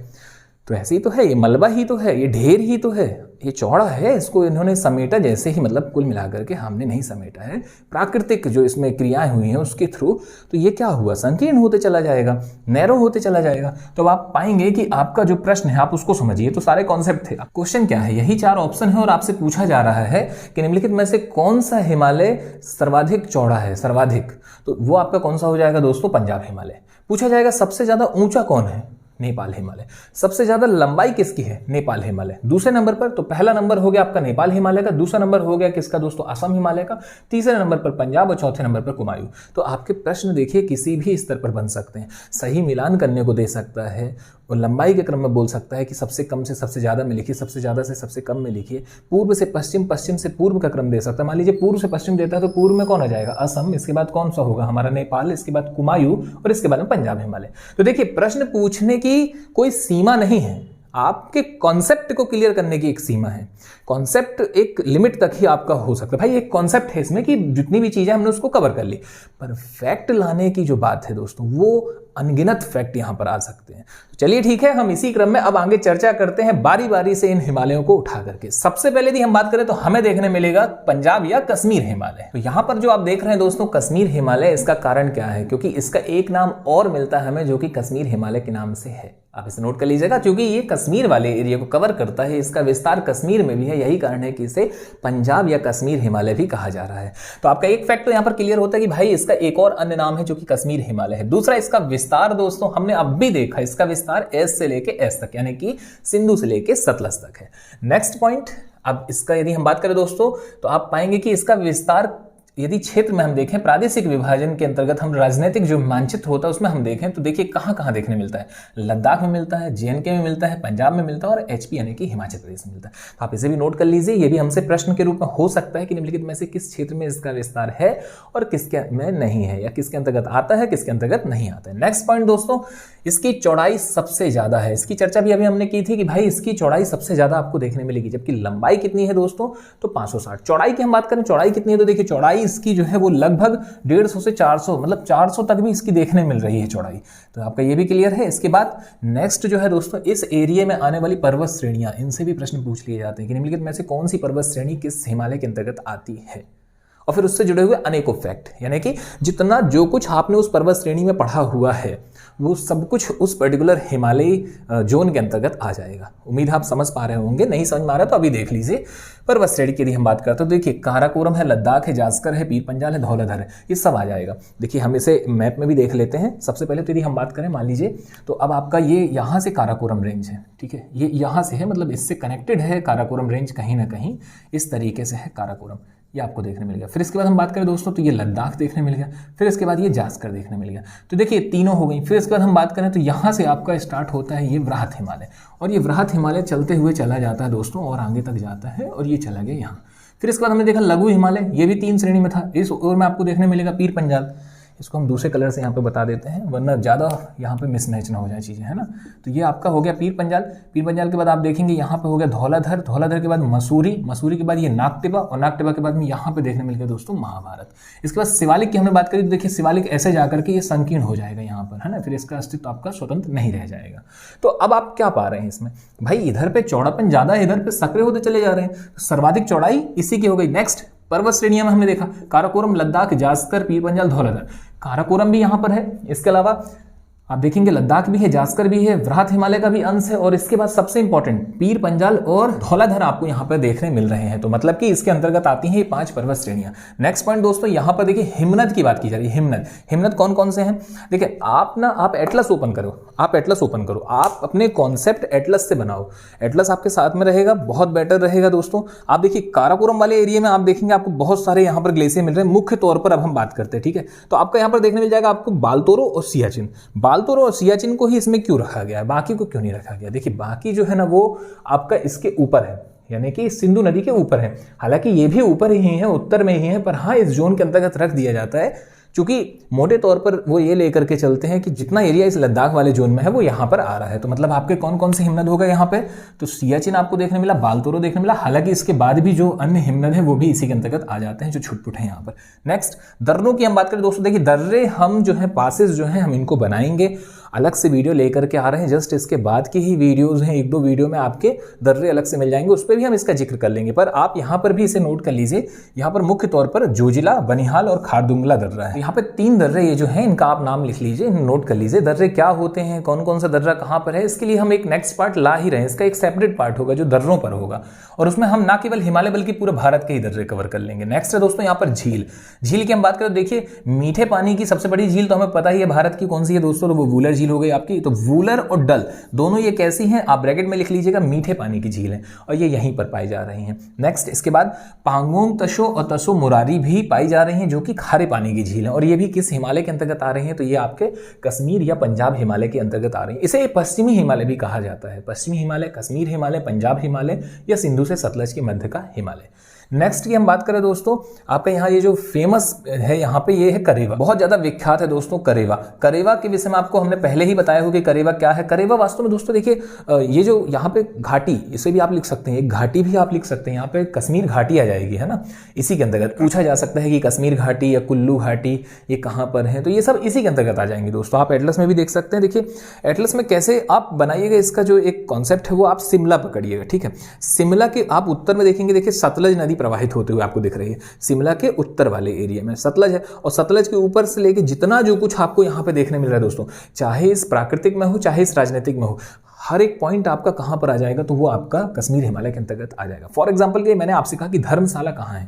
तो ऐसे ही तो है, ये मलबा ही तो है, ये ढेर ही तो है, ये चौड़ा है, इसको इन्होंने समेटा जैसे ही, मतलब कुल मिलाकर के हमने नहीं समेटा है, प्राकृतिक जो इसमें क्रियाएं हुई हैं उसके थ्रू, तो ये क्या हुआ, संकीर्ण होते चला जाएगा, नैरो होते चला जाएगा। तो आप पाएंगे कि आपका जो प्रश्न है आप उसको समझिए। तो सारे कॉन्सेप्ट थे, क्वेश्चन क्या है, यही 4 ऑप्शन है और आपसे पूछा जा रहा है कि निम्नलिखित में से कौन सा हिमालय सर्वाधिक चौड़ा है, सर्वाधिक। तो वो आपका कौन सा हो जाएगा दोस्तों, पंजाब हिमालय। पूछा जाएगा सबसे ज्यादा ऊंचा कौन है, नेपाल हिमालय। सबसे ज्यादा लंबाई किसकी है, नेपाल हिमालय। दूसरे नंबर पर, तो पहला नंबर हो गया आपका नेपाल हिमालय का, दूसरा नंबर हो गया किसका दोस्तों, असम हिमालय का, तीसरे नंबर पर पंजाब और चौथे नंबर पर कुमायूं। तो आपके प्रश्न देखिए किसी भी स्तर पर बन सकते हैं, सही मिलान करने को दे सकता है और लंबाई के क्रम में बोल सकता है कि सबसे कम से सबसे ज्यादा में लिखिए, सबसे ज्यादा से सबसे कम में लिखिए, पूर्व से पश्चिम, पश्चिम से पूर्व का क्रम दे सकता है। मान लीजिए पूर्व से पश्चिम देता है तो पूर्व में कौन आ जाएगा, असम, इसके बाद कौन सा होगा हमारा नेपाल, इसके बाद कुमायूं और इसके बाद में पंजाब हिमालय। तो देखिए प्रश्न पूछने की कोई सीमा नहीं है, आपके कॉन्सेप्ट को क्लियर करने की एक सीमा है। कॉन्सेप्ट एक लिमिट तक ही आपका हो सकता है, भाई एक कॉन्सेप्ट है इसमें कि जितनी भी चीजें हमने उसको कवर कर ली, पर फैक्ट लाने की जो बात है दोस्तों, वो अनगिनत फैक्ट यहां पर आ सकते हैं। तो चलिए ठीक है, हम इसी क्रम में अब आगे चर्चा करते हैं बारी बारी से इन हिमालयों को उठा करके। सबसे पहले यदि हम बात करें तो हमें देखने मिलेगा पंजाब या कश्मीर हिमालय। तो यहां पर जो आप देख रहे हैं दोस्तों कश्मीर हिमालय, इसका कारण क्या है, क्योंकि इसका एक नाम और मिलता है हमें जो कि कश्मीर हिमालय के नाम से है। आप इसे नोट कर लीजिएगा, क्योंकि ये कश्मीर वाले एरिया को कवर करता है, इसका विस्तार कश्मीर में भी है, यही कारण है कि इसे पंजाब या कश्मीर हिमालय भी कहा जा रहा है। तो आपका एक फैक्ट तो यहां पर क्लियर होता है कि भाई इसका एक और अन्य नाम है जो कि कश्मीर हिमालय है। दूसरा, इसका विस्तार दोस्तों हमने अब भी देखा, इसका विस्तार एस से लेके एस तक, यानी कि सिंधु से लेके सतलज तक है। नेक्स्ट पॉइंट, अब इसका यदि हम बात करें दोस्तों तो आप पाएंगे कि इसका विस्तार यदि क्षेत्र में हम देखें, प्रादेशिक विभाजन के अंतर्गत हम राजनीतिक जो मानचित्र होता है उसमें हम देखें तो देखिए कहां कहां देखने मिलता है, लद्दाख में मिलता है, जेएनके में मिलता है, पंजाब में मिलता है और एचपी यानी कि हिमाचल प्रदेश में मिलता है। तो आप इसे भी नोट कर लीजिए, ये भी हमसे प्रश्न के रूप में हो सकता है कि निम्नलिखित में से किस क्षेत्र में इसका विस्तार है और किसके में नहीं है, या किसके अंतर्गत आता है, किसके अंतर्गत नहीं आता है। नेक्स्ट पॉइंट दोस्तों, इसकी चौड़ाई सबसे ज्यादा है। इसकी चर्चा भी अभी हमने की थी कि भाई इसकी चौड़ाई सबसे ज्यादा आपको देखने मिलेगी, जबकि लंबाई कितनी है दोस्तों, तो 560। चौड़ाई की हम बात करें, चौड़ाई कितनी है तो देखिए चौड़ाई इसकी जो है वो लगभग 150 से 400, मतलब 400 तक भी इसकी देखने मिल रही है चौड़ाई। तो आपका ये भी क्लियर है। इसके बाद नेक्स्ट जो है दोस्तों, इस एरिया में आने वाली पर्वत श्रेणियां, इनसे भी प्रश्न पूछ लिए जाते हैं कि निम्नलिखित में से कौन सी पर्वत श्रेणी किस हिमालय के अंतर्गत आती है। और फिर उससे जुड़े हुए अनेकों फैक्ट, यानी कि जितना जो कुछ आपने उस पर्वत श्रेणी में पढ़ा हुआ है वो सब कुछ उस पर्टिकुलर हिमालयी जोन के अंतर्गत आ जाएगा। उम्मीद आप समझ पा रहे होंगे, नहीं समझ में आ रहा तो अभी देख लीजिए। पर्वत श्रेणी की यदि हम बात करते हैं तो देखिए काराकोरम है, लद्दाख है, जास्कर है, पीर पंजाल है, धौलाधर है, ये सब आ जाएगा। देखिए हम इसे मैप में भी देख लेते हैं। सबसे पहले तो यदि हम बात करें, मान लीजिए तो अब आपका ये यहाँ से काराकोरम रेंज है, ठीक है, ये यहाँ से है, मतलब इससे कनेक्टेड है काराकोरम रेंज कहीं ना कहीं, इस तरीके से है काराकोरम, ये आपको देखने मिल गया। फिर इसके बाद हम बात करें दोस्तों तो ये लद्दाख देखने मिल गया, फिर इसके बाद ये जास्कर देखने मिल गया। तो देखिए तीनों हो गई। फिर इसके बाद हम बात करें तो यहाँ से आपका स्टार्ट होता है ये वृहत हिमालय, और ये वृहत हिमालय चलते हुए चला जाता है दोस्तों और आगे तक जाता है, और ये चला गया यहाँ। फिर इसके बाद हमने देखा लघु हिमालय, ये भी 3 श्रेणी में था। इस ओर में आपको देखने मिलेगा पीर पंजाल, इसको हम दूसरे कलर से यहाँ पे बता देते हैं वरना ज़्यादा यहाँ पे मिसमैच ना हो जाए चीज़ें, है ना। तो ये आपका हो गया पीर पंजाल। पीर पंजाल के बाद आप देखेंगे यहाँ पे हो गया धौलाधर, धौलाधर के बाद मसूरी, मसूरी के बाद ये नागटिबा, और नागटिबा के बाद में यहाँ पे देखने मिल गया दोस्तों महाभारत। इसके बाद शिवालिक की हमने बात करी तो देखिए शिवालिक ऐसे जाकर के ये संकीर्ण हो जाएगा यहाँ पर, है ना, फिर इसका अस्तित्व आपका स्वतंत्र नहीं रह जाएगा। तो अब आप क्या पा रहे हैं इसमें, भाई इधर पे चौड़ापन ज़्यादा है, इधर पे सक्रिय होते चले जा रहे हैं, सर्वाधिक चौड़ाई इसी की हो गई। नेक्स्ट पर्वत श्रेणियां में हमने देखा काराकोरम, लद्दाख, जास्कर, पीर पंजाल, धौलाधर। काराकोरम भी यहां पर है, इसके अलावा आप देखेंगे लद्दाख भी है, जास्कर भी है, वृहत हिमालय का भी अंश है, और इसके बाद सबसे इंपॉर्टेंट पीर पंजाल और धौलाधर आपको यहाँ पर देखने मिल रहे हैं। तो मतलब कि इसके अंतर्गत आती हैं ये 5 पर्वत श्रेणियां। नेक्स्ट पॉइंट दोस्तों, यहाँ पर देखिए हिमनद की बात की जा रही है। हिमनद कौन कौन से हैं, देखिए आप एटलस ओपन करो, आप अपने कॉन्सेप्ट एटलस से बनाओ, एटलस आपके साथ में रहेगा, बहुत बेटर रहेगा दोस्तों। आप देखिए काराकोरम वाले एरिया में आप देखेंगे आपको बहुत सारे यहाँ पर ग्लेशियर मिल रहे हैं। मुख्य तौर पर अब हम बात करते हैं, ठीक है, तो आपका यहाँ पर देखने मिल जाएगा आपको बालतोरो और सियाचिन। बालतोरो और सियाचिन को ही इसमें क्यों रखा गया है, बाकी को क्यों नहीं रखा गया। देखिए बाकी जो है ना वो आपका इसके ऊपर है, यानी कि सिंधु नदी के ऊपर है, हालांकि ये भी ऊपर ही है, उत्तर में ही है, पर हाँ इस जोन के अंतर्गत रख दिया जाता है क्योंकि मोटे तौर पर वो ये लेकर के चलते हैं कि जितना एरिया इस लद्दाख वाले जोन में है वो यहाँ पर आ रहा है। तो मतलब आपके कौन कौन से हिमनद होगा यहाँ पे, तो सियाचिन आपको देखने मिला, बालतोरो देखने मिला, हालांकि इसके बाद भी जो अन्य हिमनद है वो भी इसी के अंतर्गत आ जाते हैं जो छुटपुट है यहाँ पर। नेक्स्ट दर्रों की हम बात करें दोस्तों, देखिए दर्रे हम जो है पासेस जो है हम इनको बनाएंगे, अलग से वीडियो लेकर के आ रहे हैं, जस्ट इसके बाद की ही वीडियोस हैं, 1-2 वीडियो में आपके दर्रे अलग से मिल जाएंगे, उस पर भी हम इसका जिक्र कर लेंगे। पर आप यहाँ पर भी इसे नोट कर लीजिए, यहाँ पर मुख्य तौर पर जोजिला, बनिहाल और खारदुंगला दर्रा है। यहाँ पे 3 दर्रे ये जो हैं इनका आप नाम लिख लीजिए, नोट कर लीजिए दर्रे क्या होते हैं, कौन कौन सा दर्रा कहाँ पर है। इसके लिए हम एक नेक्स्ट पार्ट ला ही रहे हैं, इसका एक सेपरेट पार्ट होगा जो दर्रों पर होगा, और उसमें हम ना केवल हिमालय बल्कि पूरे भारत के ही दर्रे कवर कर लेंगे। नेक्स्ट है दोस्तों यहाँ पर झील की हम बात करें, देखिए मीठे पानी की सबसे बड़ी झील तो हमें पता ही है भारत की कौन सी है दोस्तों, तो वो वूलर झील हो गई आपकी। तो वूलर और डल दोनों ये कैसी हैं, आप ब्रैकेट में लिख लीजिएगा, मीठे पानी की झील है, और ये यहीं पर पाई जा रही हैं। नेक्स्ट इसके बाद पांगोंग तशो और तसो मुरारी भी पाई जा रही हैं जो कि खारे पानी की झील है, और ये भी किस हिमालय के अंतर्गत आ रही हैं, तो ये आपके कश्मीर या पंजाब हिमालय के अंतर्गत आ रही है। इसे पश्चिमी हिमालय भी कहा जाता है, पश्चिमी हिमालय, कश्मीर हिमालय, पंजाब हिमालय या सिंधु से सतलज के मध्य का हिमालय। नेक्स्ट की हम बात करें दोस्तों, आपका यहाँ ये जो फेमस है यहाँ पे ये है करेवा, बहुत ज्यादा विख्यात है दोस्तों करेवा। करेवा के विषय में आपको हमने पहले ही बताया हो कि करेवा क्या है। करेवा वास्तव में दोस्तों देखिए ये जो यहाँ पे घाटी, इसे भी आप लिख सकते हैं, एक घाटी भी आप लिख सकते हैं, यहाँ पे कश्मीर घाटी आ जाएगी, है ना। इसी के अंतर्गत पूछा जा सकता है कि कश्मीर घाटी या कुल्लू घाटी ये कहाँ पर है, तो ये सब इसी के अंतर्गत आ जाएंगे दोस्तों। आप एटलस में भी देख सकते हैं, देखिए एटलस में कैसे आप बनाइएगा, इसका जो एक कॉन्सेप्ट है वो आप शिमला पकड़िएगा, ठीक है। शिमला के आप उत्तर में देखेंगे, देखिए सतलज नदी प्रवाहित होते हुए आपको दिख रही है, शिमला के उत्तर वाले एरिया में सतलज है, और सतलज के ऊपर से लेके जितना जो कुछ आपको यहाँ पे देखने मिल रहा है दोस्तों, चाहे इस प्राकृतिक में हो चाहे इस राजनीतिक में हो, हर एक पॉइंट आपका कहां पर आ जाएगा, तो वो आपका कश्मीर हिमालय के अंतर्गत आ जाएगा। फॉर एग्जांपल के मैंने आपसे कहा कि धर्मशाला कहाँ है,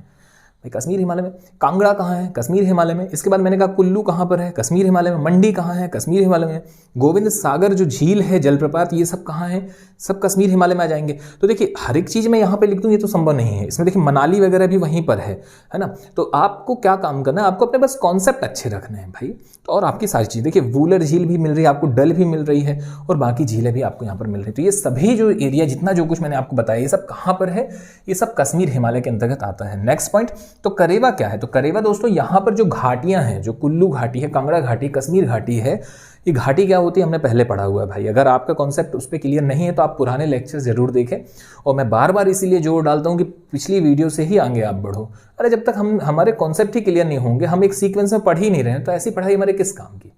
भाई कश्मीर हिमालय में। कांगड़ा कहाँ है, कश्मीर हिमालय में। इसके बाद मैंने कहा कुल्लू कहाँ पर है, कश्मीर हिमालय में। मंडी कहाँ है, कश्मीर हिमालय में। गोविंद सागर जो झील है, जलप्रपात, ये सब कहाँ है, सब कश्मीर हिमालय में आ जाएंगे। तो देखिए हर एक चीज़ मैं यहाँ पे लिख दूँ ये तो संभव नहीं है, इसमें देखिए मनाली वगैरह भी वहीं पर है ना। तो आपको क्या काम करना है, आपको अपने बस कॉन्सेप्ट अच्छे रखने हैं भाई, तो और आपकी सारी चीज़ देखिए वूलर झील भी मिल रही है आपको, डल भी मिल रही है, और बाकी झीलें भी आपको यहाँ पर मिल रही है। तो ये सभी जो एरिया जितना जो कुछ मैंने आपको बताया ये सब कहाँ पर है, ये सब कश्मीर हिमालय के अंतर्गत आता है। नेक्स्ट पॉइंट, तो करेवा क्या है, तो करेवा दोस्तों यहाँ पर जो घाटियां हैं, जो कुल्लू घाटी है, कांगड़ा घाटी, कश्मीर घाटी है, ये घाटी क्या होती है हमने पहले पढ़ा हुआ है भाई। अगर आपका कॉन्सेप्ट उस पर क्लियर नहीं है तो आप पुराने लेक्चर जरूर देखें, और मैं बार बार इसीलिए जोर डालता हूँ कि पिछली वीडियो से ही आगे आप बढ़ो। अरे जब तक हमारे कॉन्सेप्ट ही क्लियर नहीं होंगे, हम एक सीक्वेंस में पढ़ ही नहीं रहे हैं, तो ऐसी पढ़ाई हमारे किस काम की,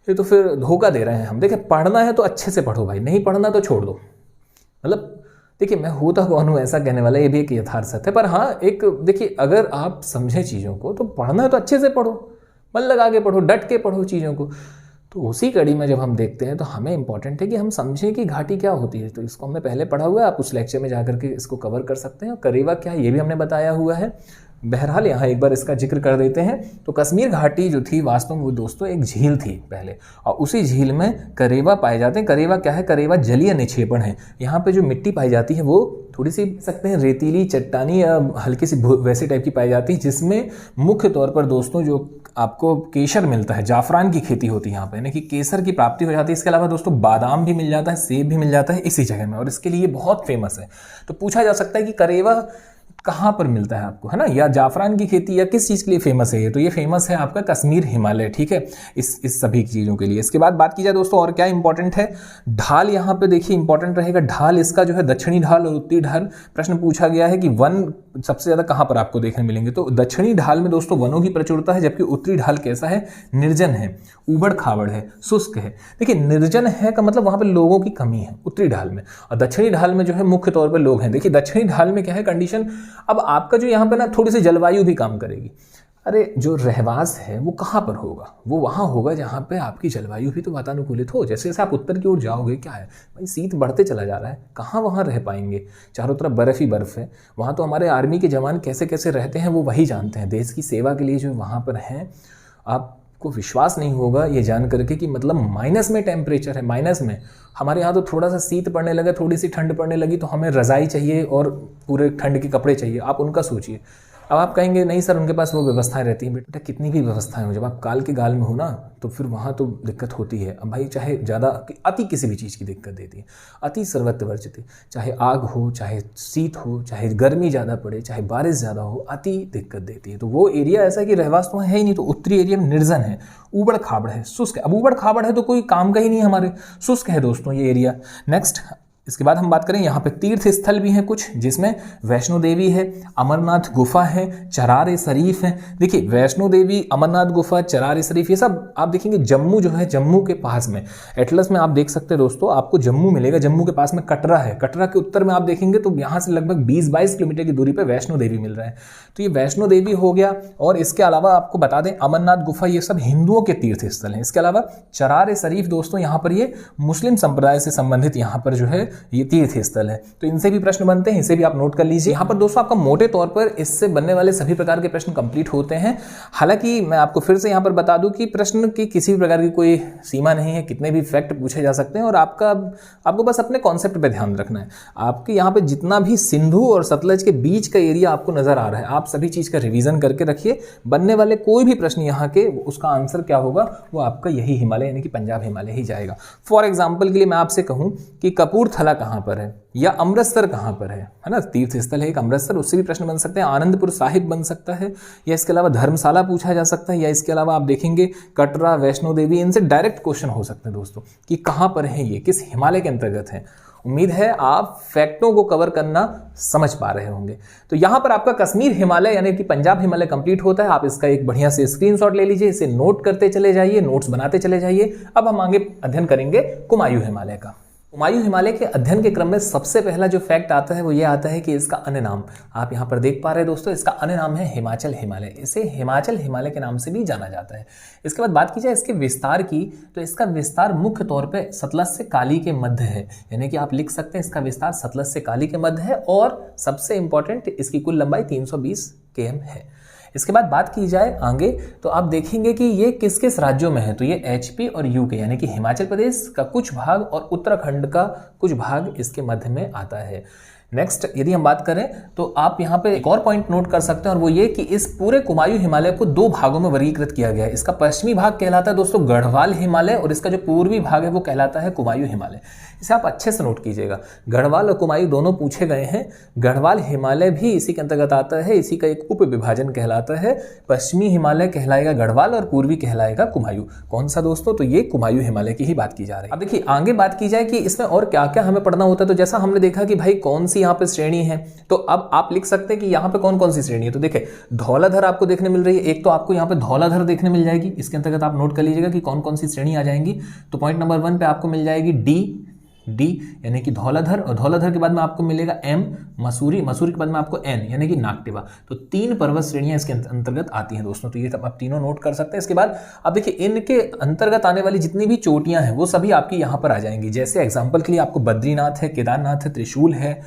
ये तो फिर धोखा दे रहे हैं हम। देखिए पढ़ना है तो अच्छे से पढ़ो भाई, नहीं पढ़ना तो छोड़ दो। मतलब देखिए मैं होता कौन हूँ ऐसा कहने वाला, ये भी एक यथार्थ सत्य है। पर हाँ एक देखिए, अगर आप समझें चीज़ों को तो पढ़ना है तो अच्छे से पढ़ो, मन लगा के पढ़ो, डट के पढ़ो चीज़ों को। तो उसी कड़ी में जब हम देखते हैं तो हमें इंपॉर्टेंट है कि हम समझें कि घाटी क्या होती है। तो इसको हमने पहले पढ़ा हुआ है, आप उस लेक्चर में जाकर के इसको कवर कर सकते हैं। और करेवा क्या है ये भी हमने बताया हुआ है। बहरहाल यहाँ एक बार इसका जिक्र कर देते हैं। तो कश्मीर घाटी जो थी वास्तव में वो दोस्तों एक झील थी पहले, और उसी झील में करेवा पाए जाते हैं। करेवा क्या है? करेवा जलीय निक्षेपण है। यहाँ पे जो मिट्टी पाई जाती है वो थोड़ी सी सकते हैं रेतीली, चट्टानी या हल्की सी वैसी टाइप की पाई जाती है, जिसमें मुख्य तौर पर दोस्तों जो आपको केसर मिलता है, जाफरान की खेती होती है यहाँ पे, यानी कि केसर की प्राप्ति हो जाती है। इसके अलावा दोस्तों बादाम भी मिल जाता है, सेब भी मिल जाता है इसी जगह में, और इसके लिए बहुत फेमस है। तो पूछा जा सकता है कि करेवा कहाँ पर मिलता है आपको, है ना, या जाफरान की खेती या किस चीज़ के लिए फेमस है ये? तो ये फेमस है आपका कश्मीर हिमालय, ठीक है, इस सभी चीज़ों के लिए। इसके बाद बात की जाए दोस्तों और क्या इंपॉर्टेंट है, ढाल यहाँ पे देखिए इंपॉर्टेंट रहेगा। ढाल इसका जो है दक्षिणी ढाल और उत्तरी ढाल, प्रश्न पूछा गया है कि वन सबसे ज़्यादा कहाँ पर आपको देखने मिलेंगे। तो दक्षिणी ढाल में दोस्तों वनों की प्रचुरता है, जबकि उत्तरी ढाल कैसा है? निर्जन है, ऊबड़ खाबड़ है, शुष्क है। देखिए निर्जन है का मतलब वहाँ पर लोगों की कमी है उत्तरी ढाल में, और दक्षिणी ढाल में जो है मुख्य तौर पर लोग हैं। देखिए दक्षिणी ढाल में क्या है कंडीशन, अब आपका जो यहाँ पे ना थोड़ी सी जलवायु भी काम करेगी। अरे जो रहवास है वो कहाँ पर होगा? वो वहाँ होगा जहाँ पे आपकी जलवायु भी तो वातानुकूलित हो। जैसे जैसे आप उत्तर की ओर जाओगे क्या है भाई, शीत बढ़ते चला जा रहा है, कहाँ वहाँ रह पाएंगे? चारों तरफ बर्फ ही बर्फ है। वहाँ तो हमारे आर्मी के जवान कैसे कैसे रहते हैं वो वही जानते हैं, देश की सेवा के लिए जो वहाँ पर हैं। आपको विश्वास नहीं होगा ये जान करके कि मतलब माइनस में टेम्परेचर है, माइनस में। हमारे यहाँ तो थोड़ा सा शीत पड़ने लगा, थोड़ी सी ठंड पड़ने लगी तो हमें रज़ाई चाहिए और पूरे ठंड के कपड़े चाहिए। आप उनका सोचिए। अब आप कहेंगे नहीं सर उनके पास वो व्यवस्थाएं रहती हैं। बेटा कितनी भी व्यवस्थाएं हो, जब आप काल के गाल में हो ना तो फिर वहाँ तो दिक्कत होती है। अब भाई चाहे ज़्यादा अति किसी भी चीज़ की दिक्कत देती है, अति सर्वत्र वर्जित, चाहे आग हो, चाहे शीत हो, चाहे गर्मी ज़्यादा पड़े, चाहे बारिश ज़्यादा हो, अति दिक्कत देती है। तो वो एरिया ऐसा कि रहवास तो है ही नहीं। तो उत्तरी एरिया में निर्जन है, ऊबड़ खाबड़ है, शुष्क है। अब ऊबड़ खाबड़ है तो कोई काम का ही नहीं हमारे, शुष्क है दोस्तों ये एरिया। नेक्स्ट इसके बाद हम बात करें, यहाँ पे तीर्थ स्थल भी हैं कुछ, जिसमें वैष्णो देवी है, अमरनाथ गुफा है, चरार शरीफ है। देखिए वैष्णो देवी, अमरनाथ गुफा, चरार शरीफ, ये सब आप देखेंगे जम्मू जो है, जम्मू के पास में एटलस में आप देख सकते हैं दोस्तों, आपको जम्मू मिलेगा। जम्मू के पास में कटरा है, कटरा के उत्तर में आप देखेंगे तो यहाँ से लगभग 20-22 किलोमीटर की दूरी पर वैष्णो देवी मिल रहा है। तो ये वैष्णो देवी हो गया। और इसके अलावा आपको बता दें अमरनाथ गुफा, ये सब हिंदुओं के तीर्थ स्थल हैं। इसके अलावा चरार शरीफ दोस्तों यहाँ पर ये मुस्लिम संप्रदाय से संबंधित यहाँ पर जो है ये तीर्थ स्थल है। तो इनसे भी प्रश्न बनते हैं, इसे भी आप नोट कर लीजिए। यहाँ पर दोस्तों आपका मोटे तौर पर इससे बनने वाले सभी प्रकार के प्रश्न कंप्लीट होते हैं। हालांकि मैं आपको फिर से यहाँ पर बता दूं कि प्रश्न की किसी भी प्रकार की कोई सीमा नहीं है, कितने भी फैक्ट पूछे जा सकते हैं। और आपको बस अपने कॉन्सेप्ट पे ध्यान रखना है। आपके यहाँ पे जितना भी सिंधु और सतलज के बीच का एरिया आपको नजर आ रहा है, आप सभी चीज का रिवीजन करके रखिए। बनने वाले कोई भी प्रश्न यहाँ के, उसका आंसर क्या होगा, वो आपका यही हिमालय यानी कि पंजाब हिमालय ही जाएगा। फॉर एग्जाम्पल के लिए मैं आपसे कहूँ कि कपूरथला कहाँ पर है या अमृतसर कहाँ पर है ना, तीर्थ स्थल है एक अमृतसर, उससे भी प्रश्न बन सकते हैं। आनंदपुर साहिब बन सकता है, या इसके अलावा धर्मशाला पूछा जा सकता है, या इसके अलावा आप देखेंगे कटरा, वैष्णो देवी, इनसे डायरेक्ट क्वेश्चन हो सकते हैं दोस्तों कि कहाँ पर है ये, किस हिमालय के अंतर्गत है। उम्मीद है आप फैक्टों को कवर करना समझ पा रहे होंगे। तो यहां पर आपका कश्मीर हिमालय यानी कि पंजाब हिमालय कंप्लीट होता है। आप इसका एक बढ़िया से स्क्रीनशॉट ले लीजिए, इसे नोट करते चले जाइए, नोट्स बनाते चले जाइए। अब हम आगे अध्ययन करेंगे कुमायूं हिमालय का। कुमायूं हिमालय के अध्ययन के क्रम में सबसे पहला जो फैक्ट आता है वो ये आता है कि इसका अन्य नाम आप यहाँ पर देख पा रहे हैं दोस्तों, इसका अन्य नाम है हिमाचल हिमालय। इसे हिमाचल हिमालय के नाम से भी जाना जाता है। इसके बाद बात की जाए इसके विस्तार की, तो इसका विस्तार मुख्य तौर पे सतलज से काली के मध्य है, यानी कि आप लिख सकते हैं इसका विस्तार सतलज से काली के मध्य है। और सबसे इंपॉर्टेंट इसकी कुल लंबाई 320 km है। इसके बाद बात की जाए आगे तो आप देखेंगे कि ये किस किस राज्यों में है। तो ये एचपी और यूके यानी कि हिमाचल प्रदेश का कुछ भाग और उत्तराखंड का कुछ भाग इसके मध्य में आता है। नेक्स्ट यदि हम बात करें तो आप यहाँ पे एक और पॉइंट नोट कर सकते हैं, और वो ये कि इस पूरे कुमायूं हिमालय को दो भागों में वर्गीकृत किया गया है। इसका पश्चिमी भाग कहलाता है दोस्तों गढ़वाल हिमालय, और इसका जो पूर्वी भाग है वो कहलाता है कुमायूं हिमालय। इसे आप अच्छे से नोट कीजिएगा, गढ़वाल और कुमायूं दोनों पूछे गए हैं। गढ़वाल हिमालय भी इसी के अंतर्गत आता है, इसी का एक उप विभाजन कहलाता है। पश्चिमी हिमालय कहलाएगा गढ़वाल और पूर्वी कहलाएगा कुमायूं। कौन सा दोस्तों, तो ये कुमायूं हिमालय की ही बात की जा रही है। अब देखिए आगे बात की जाए कि इसमें और क्या क्या हमें पढ़ना होता है। तो जैसा हमने देखा कि भाई कौन सी यहाँ पे श्रेणी है, तो अब आप लिख सकते हैं कि यहाँ पे कौन कौन सी श्रेणी है। तो देखिए धौलाधर आपको देखने मिल रही है, एक तो आपको यहाँ पे धौलाधर देखने मिल जाएगी। इसके अंतर्गत आप नोट कर लीजिएगा कि कौन कौन सी श्रेणी आ जाएंगी। तो पॉइंट नंबर 1 पे आपको मिल जाएगी डी, डी यानी कि धौलाधर, और धौलाधर के बाद में आपको मिलेगा एम मसूरी, मसूरी के बाद में आपको एन यानी कि नागटिवा। तो 3 पर्वत श्रेणियां इसके अंतर्गत आती हैं दोस्तों। तो ये आप तीनों नोट कर सकते हैं। इसके बाद अब देखिए इनके अंतर्गत आने वाली जितनी भी चोटियां हैं वो सभी आपकी यहाँ पर आ जाएंगी। जैसे एग्जाम्पल के लिए आपको बद्रीनाथ है, केदारनाथ है, त्रिशूल है,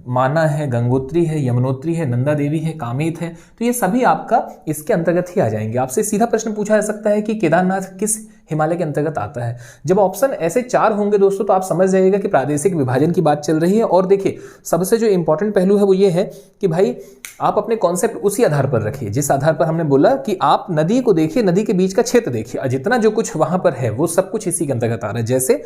माना है, गंगोत्री है, यमुनोत्री है, नंदा देवी है, कामेत है। तो ये सभी आपका इसके अंतर्गत ही आ जाएंगे। आपसे सीधा प्रश्न पूछा जा सकता है कि केदारनाथ किस हिमालय के अंतर्गत आता है। जब ऑप्शन ऐसे 4 होंगे दोस्तों तो आप समझ जाइएगा कि प्रादेशिक विभाजन की बात चल रही है। और देखिए सबसे जो इंपॉर्टेंट पहलू है वो ये है कि भाई आप अपने कॉन्सेप्ट उसी आधार पर रखिए जिस आधार पर हमने बोला कि आप नदी को देखिए, नदी के बीच का क्षेत्र देखिए, जितना जो कुछ वहां पर है वो सब कुछ इसी के अंतर्गत आ रहा है। जैसे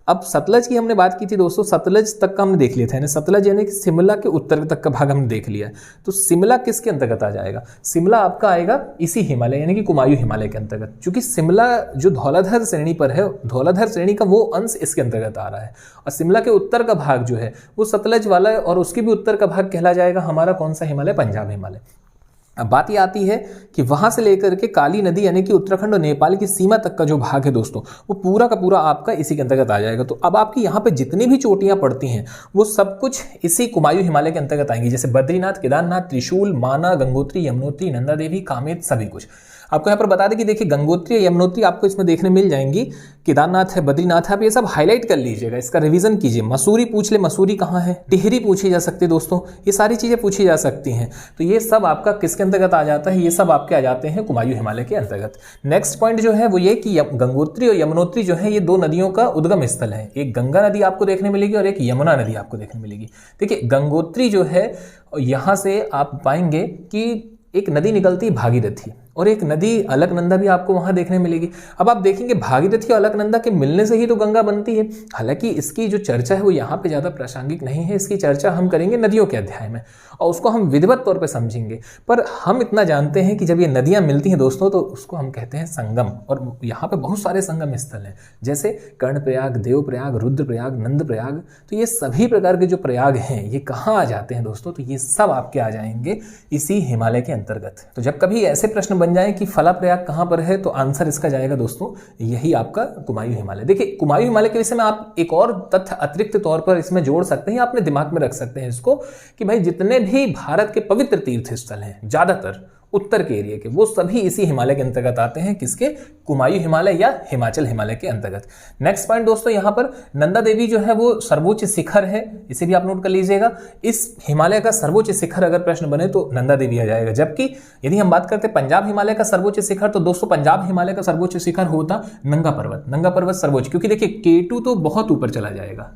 अब सतलज की हमने बात की थी दोस्तों, सतलज तक का हमने देख लिया था, यानी सतलज यानी कि शिमला के उत्तर तक का भाग हमने देख लिया। तो शिमला किसके अंतर्गत आ जाएगा? शिमला आपका आएगा इसी हिमालय यानी कि कुमायूं हिमालय के अंतर्गत, क्योंकि शिमला जो धौलाधर श्रेणी पर है, धौलाधर श्रेणी का वो अंश इसके अंतर्गत आ रहा है। और शिमला के उत्तर का भाग जो है वो सतलज वाला है, और उसकी भी उत्तर का भाग कहला जाएगा हमारा कौन सा हिमालय? पंजाब हिमालय। अब बात ये आती है कि वहां से लेकर के काली नदी यानी कि उत्तराखंड और नेपाल की सीमा तक का जो भाग है दोस्तों वो पूरा का पूरा आपका इसी के अंतर्गत आ जाएगा। तो अब आपकी यहाँ पे जितनी भी चोटियां पड़ती हैं वो सब कुछ इसी कुमायूं हिमालय के अंतर्गत आएंगी। जैसे बद्रीनाथ, केदारनाथ, त्रिशूल, माना, गंगोत्री, यमुनोत्री, नंदा देवी, कामेत, सभी कुछ। आपको यहाँ पर बता दें कि देखिए गंगोत्री या यमुनोत्री आपको इसमें देखने मिल जाएंगी, केदारनाथ है, बद्रीनाथ है, आप ये सब हाईलाइट कर लीजिएगा, इसका रिवीजन कीजिए। मसूरी पूछ ले, मसूरी कहाँ है? टिहरी पूछी जा सकती है दोस्तों, ये सारी चीजें पूछी जा सकती हैं। तो ये सब आपका किसके अंतर्गत आ जाता है? ये सब आपके आ जाते हैं कुमायूं हिमालय के अंतर्गत। नेक्स्ट पॉइंट जो है वो ये कि गंगोत्री और यमुनोत्री जो है ये 2 नदियों का उद्गम स्थल है। एक गंगा नदी आपको देखने मिलेगी और एक यमुना नदी आपको देखने मिलेगी। देखिए गंगोत्री जो है यहाँ से आप पाएंगे कि एक नदी निकलती है भागीरथी, और एक नदी अलकनंदा भी आपको वहां देखने मिलेगी। अब आप देखेंगे भागीरथी और अलकनंदा के मिलने से ही तो गंगा बनती है। हालांकि इसकी जो चर्चा है वो यहाँ पे ज्यादा प्रासंगिक नहीं है, इसकी चर्चा हम करेंगे नदियों के अध्याय में और उसको हम विधिवत तौर पे समझेंगे। पर हम इतना जानते हैं कि जब ये नदियां मिलती हैं दोस्तों तो उसको हम कहते हैं संगम, और यहाँ पे बहुत सारे संगम स्थल हैं जैसे कर्णप्रयाग, देवप्रयाग, रुद्रप्रयाग, नंदप्रयाग। तो ये सभी प्रकार के जो प्रयाग हैं ये कहाँ आ जाते हैं दोस्तों? तो ये सब आपके आ जाएंगे इसी हिमालय के अंतर्गत। तो जब कभी ऐसे प्रश्न बन जाए कि फला प्रयाग कहां पर है तो आंसर इसका जाएगा दोस्तों यही आपका कुमायूं हिमालय। देखिए कुमायूं हिमालय के विषय में आप एक और तथ्य अतिरिक्त तौर पर इसमें जोड़ सकते हैं, अपने दिमाग में रख सकते हैं इसको कि भाई जितने भी भारत के पवित्र तीर्थ स्थल हैं ज्यादातर उत्तर के एरिया के वो सभी इसी हिमालय के अंतर्गत आते हैं। किसके? कुमायूं हिमालय या हिमाचल हिमालय के अंतर्गत। नेक्स्ट पॉइंट दोस्तों यहाँ पर नंदा देवी जो है वो सर्वोच्च शिखर है, इसे भी आप नोट कर लीजिएगा। इस हिमालय का सर्वोच्च शिखर अगर प्रश्न बने तो नंदा देवी आ जाएगा। जबकि यदि हम बात करते हैं पंजाब हिमालय का सर्वोच्च शिखर तो दोस्तों पंजाब हिमालय का सर्वोच्च शिखर होता नंगा पर्वत। नंगा पर्वत सर्वोच्च, क्योंकि देखिए K2 तो बहुत ऊपर चला जाएगा।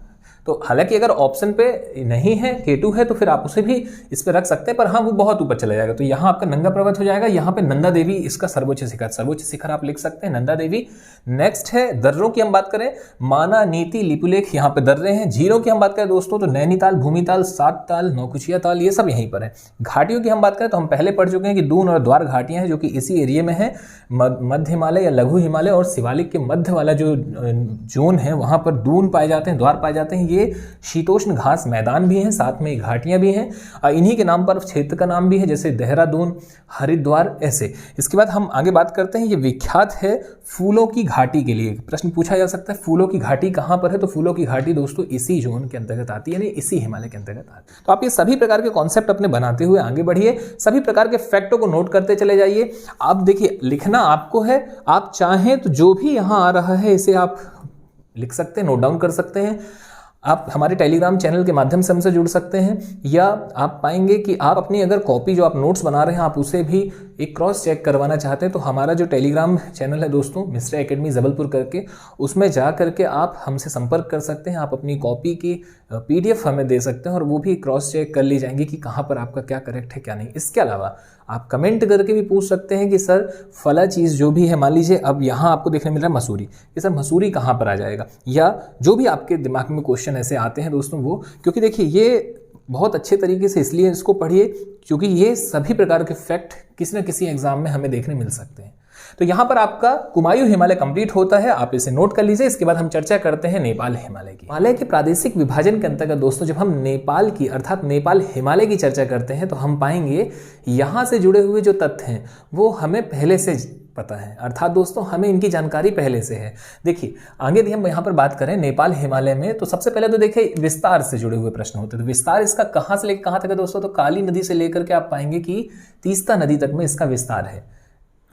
तो हालांकि अगर ऑप्शन पे नहीं है K2 है तो फिर आप उसे भी इस पे रख सकते हैं, पर हाँ वो बहुत ऊपर चला जाएगा। तो यहाँ आपका नंगा पर्वत हो जाएगा, यहाँ पे नंदा देवी इसका सर्वोच्च शिखर आप लिख सकते हैं नंदा देवी। नेक्स्ट है दर्रों की हम बात करें, माना, नीति, लिपुलेख यहाँ पे दर्रे हैं। झीलों की हम बात करें दोस्तों तो नैनीताल, भूमिताल, सात ताल, नौकुचिया ताल, ये सब यहीं पर है। घाटियों की हम बात करें तो हम पहले पढ़ चुके हैं कि दून और द्वार घाटियां हैं जो कि इसी एरिया में है। मध्य हिमालय या लघु हिमालय और शिवालिक के मध्य वाला जो जोन है वहां पर दून पाए जाते हैं, द्वार पाए जाते हैं। ये शीतोष्ण घास मैदान भी हैं, साथ में घाटियां भी हैं। इन्हीं के नाम पर क्षेत्र का नाम भी है जैसे देहरादून, हरिद्वार, ऐसे। इसके बाद हम आगे बात करते हैं, ये विख्यात है फूलों की घाटी के लिए। प्रश्न पूछा जा सकता है फूलों की घाटी कहां पर है, तो फूलों की घाटी दोस्तों इसी जोन के अंतर्गत आती है, यानी इसी हिमालय के अंतर्गत आती है। तो आप ये सभी प्रकार के कॉन्सेप्ट अपने बनाते हुए आगे बढ़िए, सभी प्रकार के फैक्टों को नोट करते चले जाइए। आप देखिए लिखना आपको है, आप चाहें तो जो भी यहां आ रहा है इसे आप लिख सकते हैं, नोट डाउन कर सकते हैं। आप हमारे टेलीग्राम चैनल के माध्यम से हमसे जुड़ सकते हैं, या आप पाएंगे कि आप अपनी अगर कॉपी जो आप नोट्स बना रहे हैं आप उसे भी एक क्रॉस चेक करवाना चाहते हैं तो हमारा जो टेलीग्राम चैनल है दोस्तों मिस्टर एकेडमी जबलपुर करके, उसमें जा करके आप हमसे संपर्क कर सकते हैं। आप अपनी कॉपी की PDF हमें दे सकते हैं और वो भी क्रॉस चेक कर ली जाएंगी कि कहाँ पर आपका क्या करेक्ट है क्या नहीं। इसके अलावा आप कमेंट करके भी पूछ सकते हैं कि सर फला चीज़ जो भी है, मान लीजिए अब यहाँ आपको देखने मिल रहा है मसूरी, कि सर मसूरी कहाँ पर आ जाएगा, या जो भी आपके दिमाग में क्वेश्चन ऐसे आते हैं दोस्तों वो, क्योंकि देखिए ये बहुत अच्छे तरीके से इसलिए इसको पढ़िए क्योंकि ये सभी प्रकार के फैक्ट किसी न किसी एग्जाम में हमें देखने मिल सकते हैं। तो यहाँ पर आपका कुमायूं हिमालय कंप्लीट होता है, आप इसे नोट कर लीजिए। इसके बाद हम चर्चा करते हैं नेपाल हिमालय की। हिमालय के प्रादेशिक विभाजन के अंतर्गत दोस्तों जब हम नेपाल की अर्थात नेपाल हिमालय की चर्चा करते हैं तो हम पाएंगे यहाँ से जुड़े हुए जो तथ्य हैं वो हमें पहले से पता है, अर्थात दोस्तों हमें इनकी जानकारी पहले से है। देखिए आगे यदि हम यहाँ पर बात करें नेपाल हिमालय में, तो सबसे पहले तो देखिए विस्तार से जुड़े हुए प्रश्न होते हैं। तो विस्तार इसका कहाँ से लेकर कहाँ तक है दोस्तों, तो काली नदी से लेकर के आप पाएंगे कि तीस्ता नदी तक में इसका विस्तार है।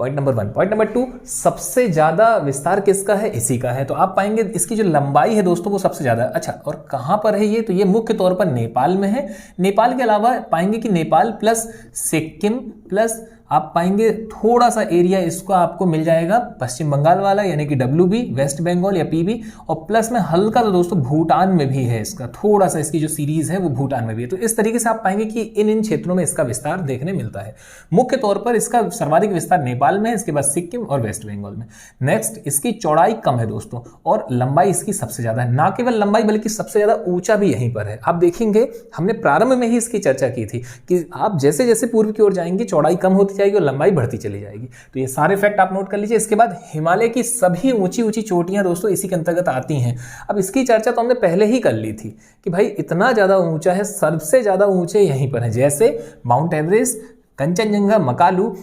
Point number 1। पॉइंट नंबर 2, सबसे ज्यादा विस्तार किसका है, इसी का है। तो आप पाएंगे इसकी जो लंबाई है दोस्तों वो सबसे ज्यादा है। अच्छा, और कहां पर है ये, तो ये मुख्य तौर पर नेपाल में है। नेपाल के अलावा पाएंगे कि नेपाल प्लस सिक्किम प्लस आप पाएंगे थोड़ा सा एरिया इसको आपको मिल जाएगा पश्चिम बंगाल वाला, यानी कि WB वेस्ट बंगाल या PB, और प्लस में हल्का तो दोस्तों भूटान में भी है इसका, थोड़ा सा इसकी जो सीरीज है वो भूटान में भी है। तो इस तरीके से आप पाएंगे कि इन क्षेत्रों में इसका विस्तार देखने मिलता है। मुख्य तौर पर इसका सर्वाधिक विस्तार नेपाल में है, इसके बाद सिक्किम और वेस्ट बंगाल में। नेक्स्ट, इसकी चौड़ाई कम है दोस्तों और लंबाई इसकी सबसे ज्यादा है। ना केवल लंबाई बल्कि सबसे ज्यादा ऊंचा भी यहीं पर है। आप देखेंगे हमने प्रारंभ में ही इसकी चर्चा की थी कि आप जैसे जैसे पूर्व की ओर जाएंगे चौड़ाई कम होती जाएगी और लंबाई बढ़ती चली जाएगी। तो ये सारे फैक्ट आप नोट कर लीजिए। इसके बाद हिमालय की सभी ऊंची ऊंची चोटियां दोस्तों इसी के अंतर्गत आती हैं। अब इसकी चर्चा तो हमने पहले ही कर ली थी कि भाई इतना ज्यादा ऊंचा है, सबसे ज्यादा ऊंचे यहीं पर है, जैसे माउंट एवरेस्ट, कंचनजंगा, मकालू।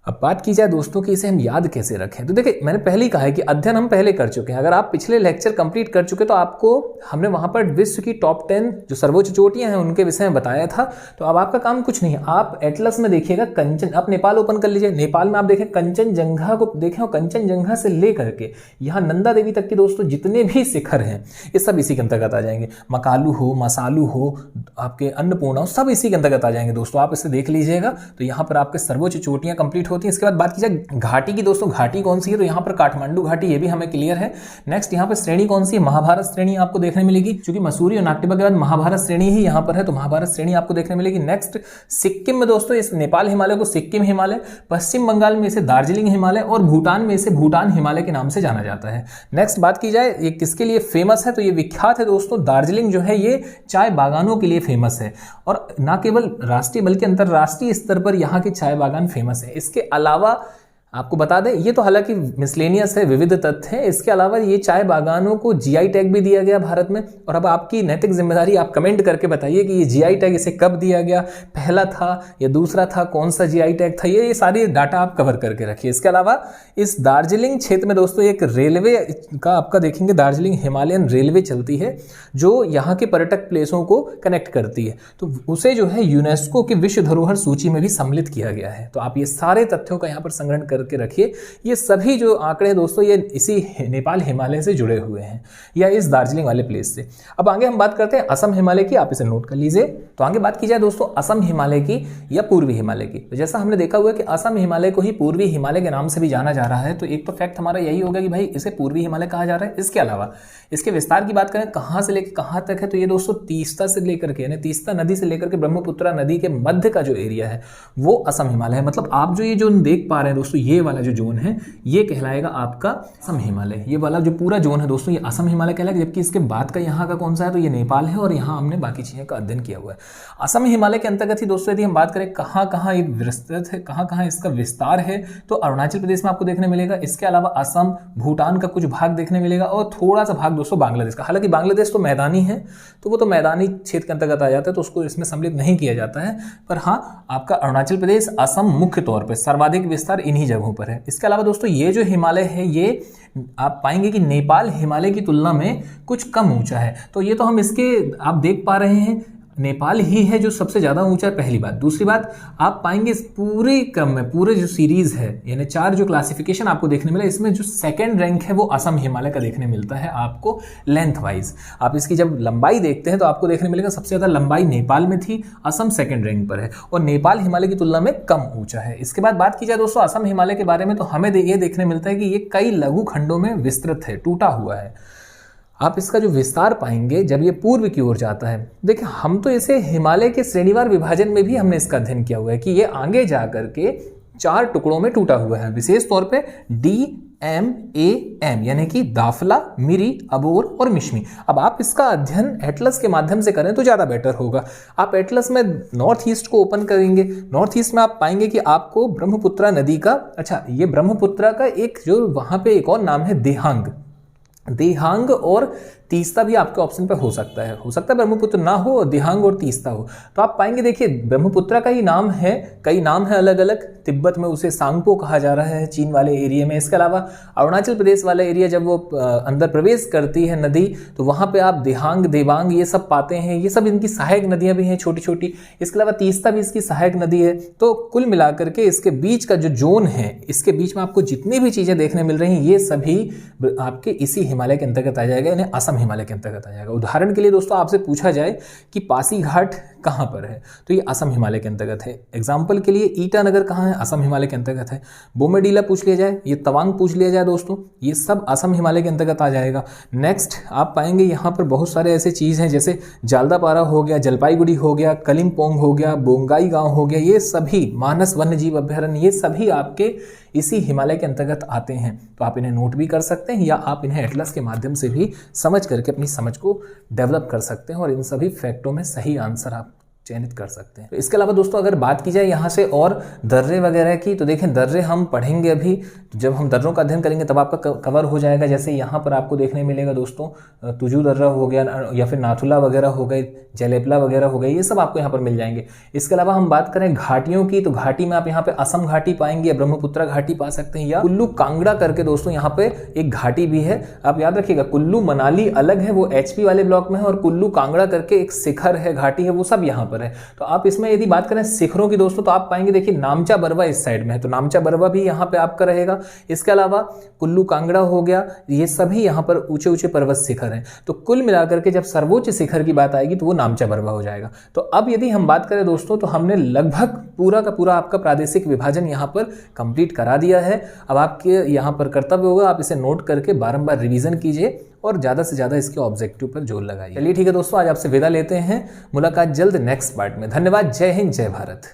अब बात की जाए दोस्तों कि इसे हम याद कैसे रखें, तो देखिए मैंने पहले ही कहा है कि अध्ययन हम पहले कर चुके हैं। अगर आप पिछले लेक्चर कंप्लीट कर चुके तो आपको हमने वहां पर विश्व की टॉप 10 जो सर्वोच्च चोटियां हैं उनके विषय में बताया था। तो अब आपका काम कुछ नहीं है, आप एटलस में देखिएगा कंचन, आप नेपाल ओपन कर लीजिए, नेपाल में आप देखें कंचनजंगा को देखें, और कंचनजंगा से लेकर के यहाँ नंदा देवी तक के दोस्तों जितने भी शिखर हैं ये सब इसी के अंतर्गत आ जाएंगे। मकालू हो, मसालू हो, आपके अन्नपूर्णा हो, सब इसी के अंतर्गत आ जाएंगे दोस्तों। आप इसे देख लीजिएगा तो यहाँ पर आपके सर्वोच्च चोटियां कंप्लीट होती है। इसके बाद बात की जाए घाटी की दोस्तों, घाटी कौन सी है, तो यहाँ पर काठमांडू घाटी, ये भी हमें क्लियर है। नेक्स्ट यहाँ पर श्रेणी कौन सी है, महाभारत श्रेणी आपको देखने मिलेगी, क्योंकि मसूरी और नागटिबा के बाद महाभारत श्रेणी ही यहाँ पर है, तो महाभारत श्रेणी आपको देखने मिलेगी। नेक्स्ट सिक्किम में दोस्तों इस नेपाल हिमालय को सिक्किम हिमालय, पश्चिम बंगाल में इसे दार्जिलिंग हिमालय और भूटान में इसे भूटान हिमालय के नाम से जाना जाता है। नेक्स्ट बात की जाए ये किसके लिए फेमस है, तो ये विख्यात है दोस्तों, दार्जिलिंग जो है ये चाय बागानों के लिए फेमस है, और ना केवल राष्ट्रीय बल्कि अंतरराष्ट्रीय स्तर पर यहाँ के चाय बागान फेमस है। इसके अलावा आपको बता दें, ये तो हालांकि मिसलेनियस है, विविध तथ्य है, इसके अलावा ये चाय बागानों को GI टैग भी दिया गया भारत में। और अब आपकी नैतिक जिम्मेदारी, आप कमेंट करके बताइए कि ये GI टैग इसे कब दिया गया, पहला था या दूसरा था, कौन सा GI टैग था, ये सारी डाटा आप कवर करके रखिए। इसके अलावा इस दार्जिलिंग क्षेत्र में दोस्तों एक रेलवे का आपका देखेंगे, दार्जिलिंग हिमालयन रेलवे चलती है जो यहाँ के पर्यटक प्लेसों को कनेक्ट करती है, तो उसे जो है यूनेस्को की विश्व धरोहर सूची में भी सम्मिलित किया गया है। तो आप ये सारे तथ्यों का यहाँ पर संग्रहण करके रखिए। ये सभी जो आंकड़े हैं दोस्तों ये इसी नेपाल हिमालय से जुड़े हुए हैं या इस दार्जिलिंग वाले प्लेस से। अब आगे हम बात करते हैं असम हिमालय की, आप इसे नोट कर लीजिए। तो आगे बात की जाए दोस्तों असम हिमालय की या पूर्वी हिमालय की, तो जैसा हमने देखा हुआ है कि असम हिमालय को ही पूर्वी हिमालय के नाम से भी जाना जा रहा है, तो एक तो फैक्ट हमारा यही होगा कि भाई इसे पूर्वी हिमालय कहा जा रहा है। इसके अलावा इसके विस्तार की बात करें कहां से लेकर कहां तक है, तो ये दोस्तों तीस्ता से लेकर के, यानी तीस्ता नदी से लेकर के ब्रह्मपुत्रा नदी के मध्य का जो एरिया है वो असम हिमालय है। मतलब आप जो ये जोन देख पा रहे हैं दोस्तों, ये वाला जो जोन है ये कहलाएगा आपका असम हिमालय। ये वाला जो पूरा जोन है दोस्तों ये असम हिमालय कहलाएगा, जबकि इसके बाद का यहाँ का कौन सा है, तो ये नेपाल है, और यहाँ हमने बाकी चीजों का अध्ययन किया हुआ है। असम हिमालय के अंतर्गत ही दोस्तों यदि हम बात करें कहाँ कहाँ ये विस्तृत है, कहाँ कहाँ इसका विस्तार है, तो अरुणाचल प्रदेश में आपको देखने मिलेगा। इसके अलावा असम, भूटान का कुछ भाग देखने मिलेगा, और थोड़ा सा भाग दोस्तों बांग्लादेश का। हालांकि बांग्लादेश तो मैदानी है, तो वो तो मैदानी क्षेत्र के अंतर्गत आ जाता है, तो उसको इसमें सम्मिलित नहीं किया जाता है। पर हाँ, आपका अरुणाचल प्रदेश, असम मुख्य तौर पर सर्वाधिक विस्तार इन्हीं जगहों पर है। इसके अलावा दोस्तों ये जो हिमालय है ये आप पाएंगे कि नेपाल हिमालय की तुलना में कुछ कम ऊंचा है। तो ये तो हम इसके आप देख पा रहे हैं, नेपाल ही है जो सबसे ज्यादा ऊंचा है, पहली बात। दूसरी बात, आप पाएंगे इस पूरे क्रम में, पूरे जो सीरीज है यानी 4 जो क्लासिफिकेशन आपको देखने मिला, इसमें जो सेकंड रैंक है वो असम हिमालय का देखने मिलता है आपको लेंथ वाइज। आप इसकी जब लंबाई देखते हैं तो आपको देखने मिलेगा सबसे ज्यादा लंबाई नेपाल में थी, असम सेकंड रैंक पर है, और नेपाल हिमालय की तुलना में कम ऊंचा है। इसके बाद बात की जाए दोस्तों असम हिमालय के बारे में, तो हमें ये देखने मिलता है कि ये कई लघु खंडों में विस्तृत है, टूटा हुआ है। आप इसका जो विस्तार पाएंगे जब ये पूर्व की ओर जाता है, देखिए हम तो इसे हिमालय के श्रेणीवार विभाजन में भी हमने इसका अध्ययन किया हुआ है कि ये आगे जाकर के 4 टुकड़ों में टूटा हुआ है, विशेष तौर पे D, MAM यानी कि दाफला, मिरी, अबोर और मिश्मी। अब आप इसका अध्ययन एटलस के माध्यम से करें तो ज़्यादा बेटर होगा। आप एटलस में नॉर्थ ईस्ट को ओपन करेंगे, नॉर्थ ईस्ट में आप पाएंगे कि आपको ब्रह्मपुत्रा नदी का, अच्छा ये ब्रह्मपुत्रा का एक जो वहाँ पे एक और नाम है देहांग और तीस्ता भी आपके ऑप्शन पे हो सकता है ब्रह्मपुत्र ना हो और देहांग और तीस्ता हो। तो आप पाएंगे देखिए ब्रह्मपुत्रा का ही नाम है, कई नाम है अलग अलग। तिब्बत में उसे सांगपो कहा जा रहा है, चीन वाले एरिया में। इसके अलावा अरुणाचल प्रदेश वाला एरिया जब वो अंदर प्रवेश करती है नदी तो वहाँ पे आप देहांग, देवांग ये सब पाते हैं। ये सब इनकी सहायक नदियाँ भी हैं छोटी छोटी। इसके अलावा तीस्ता भी इसकी सहायक नदी है। तो कुल मिलाकर के इसके बीच का जो जोन है, इसके बीच में आपको जितनी भी चीज़ें देखने मिल रही हैं ये सभी आपके इसी हिमालय के अंतर्गत आ जाएगा, यानी असम हिमालय के अंतर्गत आ जाएगा। उदाहरण के लिए दोस्तों आपसे पूछा जाए कि पासीघाट कहाँ पर है तो ये असम हिमालय के अंतर्गत है। एग्जाम्पल के लिए ईटानगर कहाँ है, असम हिमालय के अंतर्गत है। बोमेडीला पूछ लिया जाए, ये तवांग पूछ लिया जाए दोस्तों, ये सब असम हिमालय के अंतर्गत आ जाएगा। नेक्स्ट आप पाएंगे यहाँ पर बहुत सारे ऐसे चीज़ हैं जैसे जालदापारा हो गया, जलपाईगुड़ी हो गया, कलिम्पोंग हो गया, बोंगाई गांव हो गया। ये सभी मानस वन्य जीव अभ्यारण्य, ये सभी आपके इसी हिमालय के अंतर्गत आते हैं। तो आप इन्हें नोट भी कर सकते हैं या आप इन्हें एटलस के माध्यम से भी समझ करके अपनी समझ को डेवलप कर सकते हैं और इन सभी फैक्टों में सही आंसर आप चयनित कर सकते हैं। तो इसके अलावा दोस्तों अगर बात की जाए यहाँ से और दर्रे वगैरह की, तो देखें दर्रे हम पढ़ेंगे अभी, जब हम दर्रों का अध्ययन करेंगे तब आपका कवर हो जाएगा। जैसे यहाँ पर आपको देखने मिलेगा दोस्तों तुजू दर्रा हो गया या फिर नाथुला वगैरह हो गए, जलेपला वगैरह हो गए, ये सब आपको यहाँ पर मिल जाएंगे। इसके अलावा हम बात करें घाटियों की, तो घाटी में आप यहाँ पे असम घाटी पाएंगे या ब्रह्मपुत्रा घाटी पा सकते हैं, या कुल्लू कांगड़ा करके दोस्तों यहाँ पे एक घाटी भी है। आप याद रखिएगा कुल्लू मनाली अलग है, वो HP वाले ब्लॉक में है, और कुल्लू कांगड़ा करके एक शिखर है, घाटी है, वो सब यहाँ पर है। तो आप इसमें यदि बात करें शिखरों की दोस्तों तो आप पाएंगे देखिए नामचा बरवा इस साइड में है, तो नामचा बरवा भी यहाँ पे आपका रहेगा। इसके अलावा कुल्लू कांगड़ा हो गया, ये सभी यहाँ पर ऊंचे ऊंचे पर्वत शिखर हैं। तो कुल मिलाकर के जब सर्वोच्च शिखर की बात आएगी तो वो नामचा बरवा हो जाएगा। तो अब यदि हम बात करें दोस्तों तो हमने लगभग पूरा का पूरा आपका प्रादेशिक विभाजन यहाँ पर कंप्लीट करा दिया है। अब आपके यहाँ पर कर्तव्य होगा आप इसे नोट करके बारंबार रिवीजन कीजिए और ज़्यादा से ज़्यादा इसके ऑब्जेक्टिव पर जोर लगाइए। चलिए ठीक है दोस्तों, आज आपसे विदा लेते हैं, मुलाकात जल्द नेक्स्ट पार्ट में। धन्यवाद, जय हिंद, जय भारत।